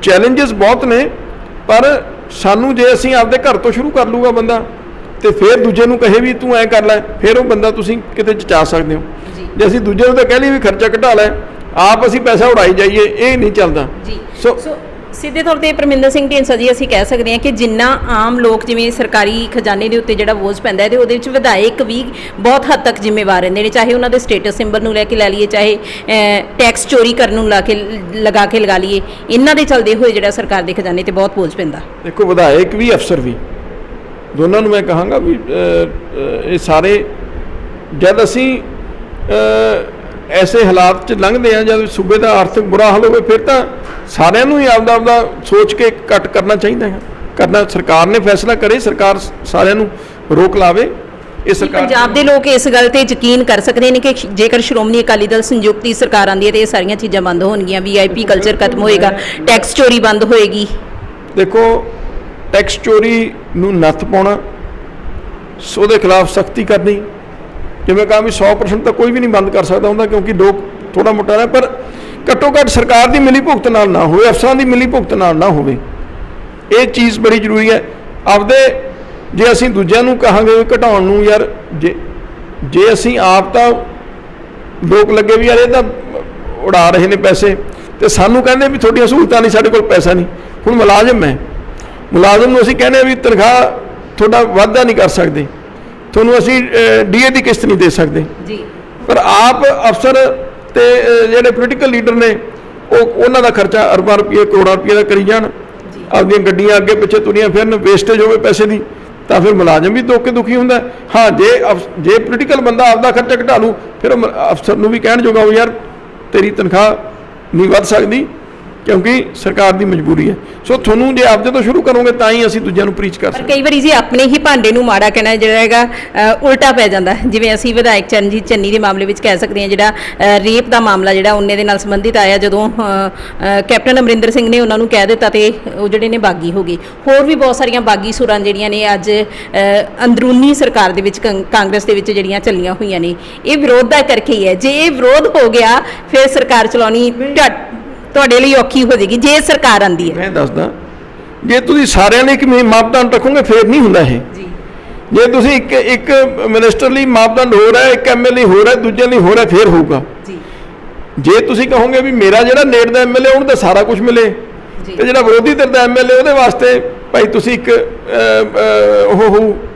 ਚੈਲੰਜਸ ਬਹੁਤ ਨੇ, ਪਰ ਸਾਨੂੰ ਜੇ ਅਸੀਂ ਆਪਦੇ ਘਰ ਤੋਂ ਸ਼ੁਰੂ ਕਰ ਲੂਗਾ ਬੰਦਾ ਤੇ ਫਿਰ ਦੂਜੇ ਨੂੰ ਕਹੇ ਵੀ ਤੂੰ ਐਂ ਕਰ ਲੈ, ਫਿਰ ਉਹ ਬੰਦਾ ਤੁਸੀਂ ਕਿਤੇ ਜਚਾ ਸਕਦੇ ਹੋ। ਜੇ ਅਸੀਂ ਦੂਜੇ ਨੂੰ ਤਾਂ ਕਹਿ ਲਈਏ ਵੀ ਖਰਚਾ ਘਟਾ ਲੈ, ਆਪ ਅਸੀਂ ਪੈਸਾ ਉਡਾਈ ਜਾਈਏ, ਇਹ ਨਹੀਂ ਚੱਲਦਾ। ਸੋ ਸਿੱਧੇ ਤੌਰ ਤੇ ਪਰਮਿੰਦਰ ਸਿੰਘ ਢੀਂਡਸਾ ਜੀ, ਅਸੀਂ ਕਹਿ ਸਕਦੇ ਹਾਂ ਕਿ ਜਿੰਨਾ ਆਮ ਲੋਕ, ਜਿਵੇਂ ਸਰਕਾਰੀ ਖਜ਼ਾਨੇ ਦੇ ਉੱਤੇ ਜਿਹੜਾ ਬੋਝ ਪੈਂਦਾ ਹੈ, ਤੇ ਉਹਦੇ ਵਿੱਚ ਵਿਧਾਇਕ ਵੀ ਬਹੁਤ ਹੱਦ ਤੱਕ ਜ਼ਿੰਮੇਵਾਰ ਰਹਿੰਦੇ ਨੇ, ਚਾਹੇ ਉਹਨਾਂ ਦੇ ਸਟੇਟਸ ਸਿੰਬਲ ਨੂੰ ਲੈ ਕੇ ਲੈ ਲਈਏ, ਚਾਹੇ ਟੈਕਸ ਚੋਰੀ ਕਰਨ ਨੂੰ ਲਗਾ ਲਈਏ। ਇਹਨਾਂ ਦੇ ਚੱਲਦੇ ਹੋਏ ਜਿਹੜਾ ਸਰਕਾਰ ਦੇ ਖਜ਼ਾਨੇ ਤੇ ਬਹੁਤ ਬੋਝ ਪੈਂਦਾ। ਦੇਖੋ, ਵਿਧਾਇਕ ਵੀ ਅਫਸਰ ਵੀ, ਦੋਨਾਂ ਨੂੰ ਮੈਂ ਕਹਾਂਗਾ ਵੀ ਇਹ ਸਾਰੇ ਜਦ ਅਸੀਂ ਐਸੇ ਹਾਲਾਤ 'ਚ ਲੰਘਦੇ ਹਾਂ, ਜਦ ਸੂਬੇ ਦਾ ਆਰਥਿਕ ਬੁਰਾ ਹਾਲ ਹੋਵੇ, ਫਿਰ ਤਾਂ ਸਾਰਿਆਂ ਨੂੰ ਹੀ ਆਪਦਾ ਸੋਚ ਕੇ ਕੱਟ ਕਰਨਾ ਚਾਹੀਦਾ ਹੈ। ਸਰਕਾਰ ਨੇ ਫੈਸਲਾ ਕਰੇ, ਸਰਕਾਰ ਸਾਰਿਆਂ ਨੂੰ ਰੋਕ ਲਾਵੇ। ਇਹ ਸਰਕਾਰ ਪੰਜਾਬ ਦੇ ਲੋਕ ਇਸ ਗੱਲ ਤੇ ਯਕੀਨ ਕਰ ਸਕਦੇ ਨੇ ਕਿ ਜੇਕਰ ਸ਼੍ਰੋਮਣੀ ਅਕਾਲੀ ਦਲ ਸੰਯੁਕਤ ਦੀ ਸਰਕਾਰ ਆਉਂਦੀ ਹੈ ਤੇ ਇਹ ਸਾਰੀਆਂ ਚੀਜ਼ਾਂ ਬੰਦ ਹੋਣਗੀਆਂ, VIP ਕਲਚਰ ਖਤਮ ਹੋਏਗਾ, ਟੈਕਸ ਚੋਰੀ ਬੰਦ ਹੋਏਗੀ। ਦੇਖੋ, ਟੈਕਸ ਚੋਰੀ ਨੂੰ ਨੱਥ ਪਾਉਣਾ, ਉਹਦੇ ਖਿਲਾਫ ਸਖਤੀ ਕਰਨੀ, ਜਿਵੇਂ ਕਹਾਂ ਵੀ 100% ਤਾਂ ਕੋਈ ਵੀ ਨਹੀਂ ਬੰਦ ਕਰ ਸਕਦਾ ਹੁੰਦਾ, ਕਿਉਂਕਿ ਲੋਕ ਥੋੜਾ ਮੋਟਾ ਹੈ, ਪਰ ਘੱਟੋ ਘੱਟ ਸਰਕਾਰ ਦੀ ਮਿਲੀ ਭੁਗਤ ਨਾਲ ਨਾ ਹੋਵੇ, ਅਫਸਰਾਂ ਦੀ ਮਿਲੀ ਭੁਗਤ ਨਾਲ ਨਾ ਹੋਵੇ। ਇਹ ਚੀਜ਼ ਬੜੀ ਜ਼ਰੂਰੀ ਹੈ। ਆਪਦੇ ਜੇ ਅਸੀਂ ਦੂਜਿਆਂ ਨੂੰ ਕਹਾਂਗੇ ਘਟਾਉਣ ਨੂੰ, ਯਾਰ ਜੇ ਅਸੀਂ ਆਪ ਤਾਂ ਲੋਕ ਲੱਗੇ ਵੀ ਯਾਰ ਇਹ ਤਾਂ ਉਡਾ ਰਹੇ ਨੇ ਪੈਸੇ, ਤੇ ਸਾਨੂੰ ਕਹਿੰਦੇ ਵੀ ਤੁਹਾਡੀਆਂ ਸਹੂਲਤਾਂ ਨਹੀਂ, ਸਾਡੇ ਕੋਲ ਪੈਸਾ ਨਹੀਂ। ਹੁਣ ਮੁਲਾਜ਼ਮ ਹੈ, ਮੁਲਾਜ਼ਮ ਨੂੰ ਅਸੀਂ ਕਹਿੰਦੇ ਵੀ ਤਨਖਾਹ ਤੁਹਾਡਾ ਵਾਧਾ ਨਹੀਂ ਕਰ ਸਕਦੇ, ਤੁਹਾਨੂੰ ਅਸੀਂ DA ਦੀ ਕਿਸ਼ਤ ਨਹੀਂ ਦੇ ਸਕਦੇ ਜੀ, ਪਰ ਆਪ ਅਫਸਰ ਤੇ ਜਿਹੜੇ ਪੋਲੀਟੀਕਲ ਲੀਡਰ ਨੇ ਉਹਨਾਂ ਦਾ ਖਰਚਾ ਅਰਬਾਂ ਰੁਪਏ ਕਰੋੜਾਂ ਰੁਪਏ ਦਾ ਕਰੀ ਜਾਣ, ਆਪਦੀਆਂ ਗੱਡੀਆਂ ਅੱਗੇ ਪਿੱਛੇ ਤੁਰੀਆਂ ਫਿਰਨ, ਵੇਸਟੇਜ ਹੋਵੇ ਪੈਸੇ ਦੀ, ਤਾਂ ਫਿਰ ਮੁਲਾਜ਼ਮ ਵੀ ਦੁਖੀ ਹੁੰਦਾ। ਹਾਂ, ਜੇ ਪੋਲੀਟੀਕਲ ਬੰਦਾ ਆਪਦਾ ਖਰਚਾ ਘਟਾ ਲੂ, ਫਿਰ ਉਹ ਅਫਸਰ ਨੂੰ ਵੀ ਕਹਿਣ ਜੋਗਾ ਉਹ ਯਾਰ ਤੇਰੀ ਤਨਖਾਹ ਨਹੀਂ ਵੱਧ ਸਕਦੀ, ਕਿਉਂਕਿ ਸਰਕਾਰ ਦੀ ਮਜਬੂਰੀ ਹੈ। ਸੋ ਤੁਹਾਨੂੰ ਜੇ ਆਪਦੇ ਤੋਂ ਸ਼ੁਰੂ ਕਰੋਗੇ ਤਾਂ ਹੀ ਅਸੀਂ ਦੂਜਿਆਂ ਨੂੰ ਪ੍ਰੀਚ ਕਰ ਸਕਦੇ। ਕਈ ਵਾਰੀ ਜੀ ਆਪਣੇ ਹੀ ਭਾਂਡੇ ਨੂੰ ਮਾੜਾ ਕਹਿਣਾ ਜਿਹੜਾ ਹੈਗਾ ਉਲਟਾ ਪੈ ਜਾਂਦਾ, ਜਿਵੇਂ ਅਸੀਂ ਵਿਧਾਇਕ ਚਰਨਜੀਤ ਚੰਨੀ ਦੇ ਮਾਮਲੇ ਵਿੱਚ ਕਹਿ ਸਕਦੇ ਹਾਂ, ਜਿਹੜਾ ਰੇਪ ਦਾ ਮਾਮਲਾ ਜਿਹੜਾ ਉਹਨੇ ਦੇ ਨਾਲ ਸੰਬੰਧਿਤ ਆਇਆ, ਜਦੋਂ ਕੈਪਟਨ ਅਮਰਿੰਦਰ ਸਿੰਘ ਨੇ ਉਹਨਾਂ ਨੂੰ ਕਹਿ ਦਿੱਤਾ ਤੇ ਉਹ ਜਿਹੜੇ ਨੇ ਬਾਗੀ ਹੋ ਗਏ। ਹੋਰ ਵੀ ਬਹੁਤ ਸਾਰੀਆਂ ਬਾਗੀ ਸੁਰਾਂ ਜਿਹੜੀਆਂ ਨੇ ਅੱਜ ਅੰਦਰੂਨੀ ਸਰਕਾਰ ਦੇ ਵਿੱਚ ਕਾਂਗਰਸ ਦੇ ਵਿੱਚ ਜਿਹੜੀਆਂ ਚੱਲੀਆਂ ਹੋਈਆਂ ਨੇ, ਇਹ ਵਿਰੋਧ ਦਾ ਕਰਕੇ ਹੀ ਹੈ। ਜੇ ਇਹ ਵਿਰੋਧ ਹੋ ਗਿਆ ਫਿਰ ਸਰਕਾਰ ਚਲਾਉਣੀ ਤੁਹਾਡੇ ਲਈ ਔਖੀ ਹੋ ਜਾਏਗੀ ਜੇ ਸਰਕਾਰ ਆਂਦੀ ਹੈ। ਮੈਂ ਦੱਸਦਾ, ਜੇ ਤੁਸੀਂ ਸਾਰਿਆਂ ਲਈ ਇੱਕ ਮਾਪਦੰਡ ਰੱਖੋਗੇ ਫਿਰ ਨਹੀਂ ਹੁੰਦਾ ਇਹ। ਜੇ ਤੁਸੀਂ ਇੱਕ ਮਿਨਿਸਟਰ ਲਈ ਮਾਪਦੰਡ ਹੋ ਰਿਹਾ, ਇੱਕ MLA ਹੋ ਰਿਹਾ, ਦੂਜੇ ਲਈ ਹੋ ਰਿਹਾ, ਫਿਰ ਹੋਊਗਾ। ਜੇ ਤੁਸੀਂ ਕਹੋਗੇ ਵੀ ਮੇਰਾ ਜਿਹੜਾ ਨੇੜ ਦਾ MLA ਉਹਨੂੰ ਤਾਂ ਸਾਰਾ ਕੁਝ ਮਿਲੇ, ਤੇ ਜਿਹੜਾ ਵਿਰੋਧੀ ਧਿਰ ਦਾ MLA ਉਹਦੇ ਵਾਸਤੇ ਭਾਈ ਤੁਸੀਂ ਇੱਕ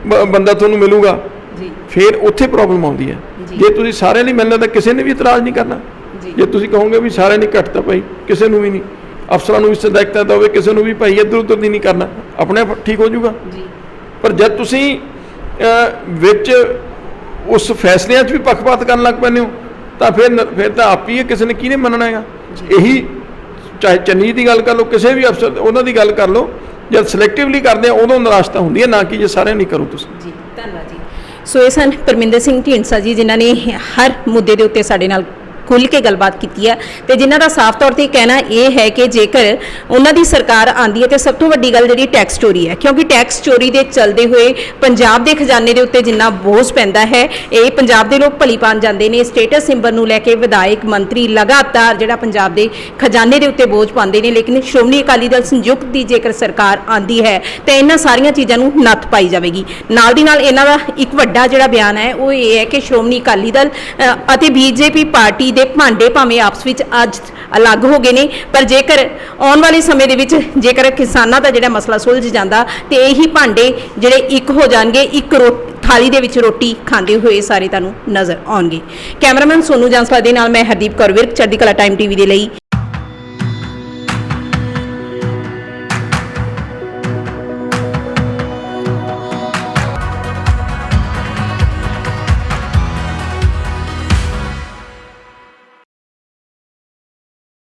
ਬੰਦਾ ਤੁਹਾਨੂੰ ਮਿਲੂਗਾ, ਫਿਰ ਉੱਥੇ ਪ੍ਰੋਬਲਮ ਆਉਂਦੀ ਹੈ। ਜੇ ਤੁਸੀਂ ਸਾਰਿਆਂ ਲਈ ਮਿਲਣਾ ਤਾਂ ਕਿਸੇ ਨੇ ਵੀ ਇਤਰਾਜ਼ ਨਹੀਂ ਕਰਨਾ। ਜੇ ਤੁਸੀਂ ਕਹੋਗੇ ਵੀ ਸਾਰਿਆਂ ਨੇ ਘੱਟ ਤਾਂ ਭਾਈ ਕਿਸੇ ਨੂੰ ਵੀ ਨਹੀਂ, ਅਫਸਰਾਂ ਨੂੰ ਵੀ ਸਦੈਕਤਾ ਤਾਂ ਹੋਵੇ, ਕਿਸੇ ਨੂੰ ਵੀ ਭਾਈ ਇੱਧਰ ਉੱਧਰ ਦੀ ਨਹੀਂ ਕਰਨਾ, ਆਪਣੇ ਆਪ ਠੀਕ ਹੋ ਜਾਊਗਾ। ਪਰ ਜਦ ਤੁਸੀਂ ਵਿੱਚ ਉਸ ਫੈਸਲਿਆਂ 'ਚ ਵੀ ਪੱਖਪਾਤ ਕਰਨ ਲੱਗ ਪੈਂਦੇ ਹੋ ਤਾਂ ਫਿਰ ਤਾਂ ਆਪ ਹੀ ਕਿਸੇ ਨੇ ਕਿਹਨੇ ਮੰਨਣਾ ਹੈਗਾ। ਇਹੀ ਚਾਹੇ ਚੰਨੀ ਦੀ ਗੱਲ ਕਰ ਲਓ, ਕਿਸੇ ਵੀ ਅਫਸਰ ਉਹਨਾਂ ਦੀ ਗੱਲ ਕਰ ਲਓ, ਜਦ ਸਿਲੈਕਟਿਵਲੀ ਕਰਦੇ ਆ ਉਦੋਂ ਨਿਰਾਸ਼ਤਾ ਹੁੰਦੀ ਹੈ, ਨਾ ਕਿ ਜੇ ਸਾਰਿਆਂ ਨਹੀਂ ਕਰੋ ਤੁਸੀਂ। ਜੀ, ਧੰਨਵਾਦ ਜੀ। ਸੋ ਇਹ ਸਨ ਪਰਮਿੰਦਰ ਸਿੰਘ ਢੀਂਡਸਾ ਜੀ, ਜਿਨ੍ਹਾਂ ਨੇ ਹਰ ਮੁੱਦੇ ਦੇ ਉੱਤੇ ਸਾਡੇ ਨਾਲ ਖੁੱਲ੍ਹ ਕੇ ਗੱਲਬਾਤ ਕੀਤੀ ਹੈ, ਤੇ ਜਿਨ੍ਹਾਂ ਦਾ ਸਾਫ਼ ਤੌਰ ਤੇ ਕਹਿਣਾ ਇਹ ਹੈ ਕਿ ਜੇਕਰ ਉਹਨਾਂ ਦੀ ਸਰਕਾਰ ਆਂਦੀ ਹੈ ਤੇ ਸਭ ਤੋਂ ਵੱਡੀ ਗੱਲ ਜਿਹੜੀ ਟੈਕਸ ਚੋਰੀ ਹੈ, ਕਿਉਂਕਿ ਟੈਕਸ ਚੋਰੀ ਦੇ ਚੱਲਦੇ ਹੋਏ ਪੰਜਾਬ ਦੇ ਖਜ਼ਾਨੇ ਦੇ ਉੱਤੇ ਜਿੰਨਾ ਬੋਝ ਪੈਂਦਾ ਹੈ, ਇਹ ਪੰਜਾਬ ਦੇ ਲੋਕ ਭਲੀ ਪਾਣ ਜਾਂਦੇ ਨੇ। ਸਟੇਟਸ ਸਿੰਬਲ ਨੂੰ ਲੈ ਕੇ ਵਿਧਾਇਕ ਮੰਤਰੀ ਲਗਾਤਾਰ ਜਿਹੜਾ ਪੰਜਾਬ ਦੇ ਖਜ਼ਾਨੇ ਦੇ ਉੱਤੇ ਬੋਝ ਪਾਉਂਦੇ ਨੇ, ਲੇਕਿਨ ਸ਼੍ਰੋਮਣੀ ਅਕਾਲੀ ਦਲ ਸੰਯੁਕਤ ਦੀ ਜੇਕਰ ਸਰਕਾਰ ਆਂਦੀ ਹੈ ਤੇ ਇਹਨਾਂ ਸਾਰੀਆਂ ਚੀਜ਼ਾਂ ਨੂੰ ਨੱਥ ਪਾਈ ਜਾਵੇਗੀ। ਨਾਲ ਦੀ ਨਾਲ ਇਹਨਾਂ ਦਾ ਇੱਕ ਵੱਡਾ ਜਿਹੜਾ ਬਿਆਨ ਹੈ ਉਹ ਇਹ ਹੈ ਕਿ ਸ਼੍ਰੋਮਣੀ ਅਕਾਲੀ ਦਲ ਅਤੇ BJP ਪਾਰਟੀ ਦੇ ਭਾਂਡੇ ਭਾਵੇਂ ਆਪਸ ਵਿੱਚ ਅੱਜ ਅਲੱਗ ਹੋ ਗਏ ਨੇ, ਪਰ ਜੇਕਰ ਆਉਣ ਵਾਲੇ ਸਮੇਂ ਦੇ ਵਿੱਚ ਜੇਕਰ ਕਿਸਾਨਾਂ ਦਾ ਜਿਹੜਾ ਮਸਲਾ ਸੁਲਝ ਜਾਂਦਾ ਤੇ ਇਹੀ ਭਾਂਡੇ ਜਿਹੜੇ ਇੱਕ ਹੋ ਜਾਣਗੇ, ਇੱਕ ਥਾਲੀ ਦੇ ਵਿੱਚ ਰੋਟੀ ਖਾਂਦੇ ਹੋਏ ਸਾਰੇ ਤੁਹਾਨੂੰ ਨਜ਼ਰ ਆਉਣਗੇ। ਕੈਮਰਾਮੈਨ ਸੋਨੂ ਜਾਂਸਲਾ ਦੇ ਨਾਲ ਮੈਂ ਹਰਦੀਪ ਕੌਰ ਵਿਰਕ, ਚੜ੍ਹਦੀ ਕਲਾ ਟਾਈਮ TV ਦੇ ਲਈ।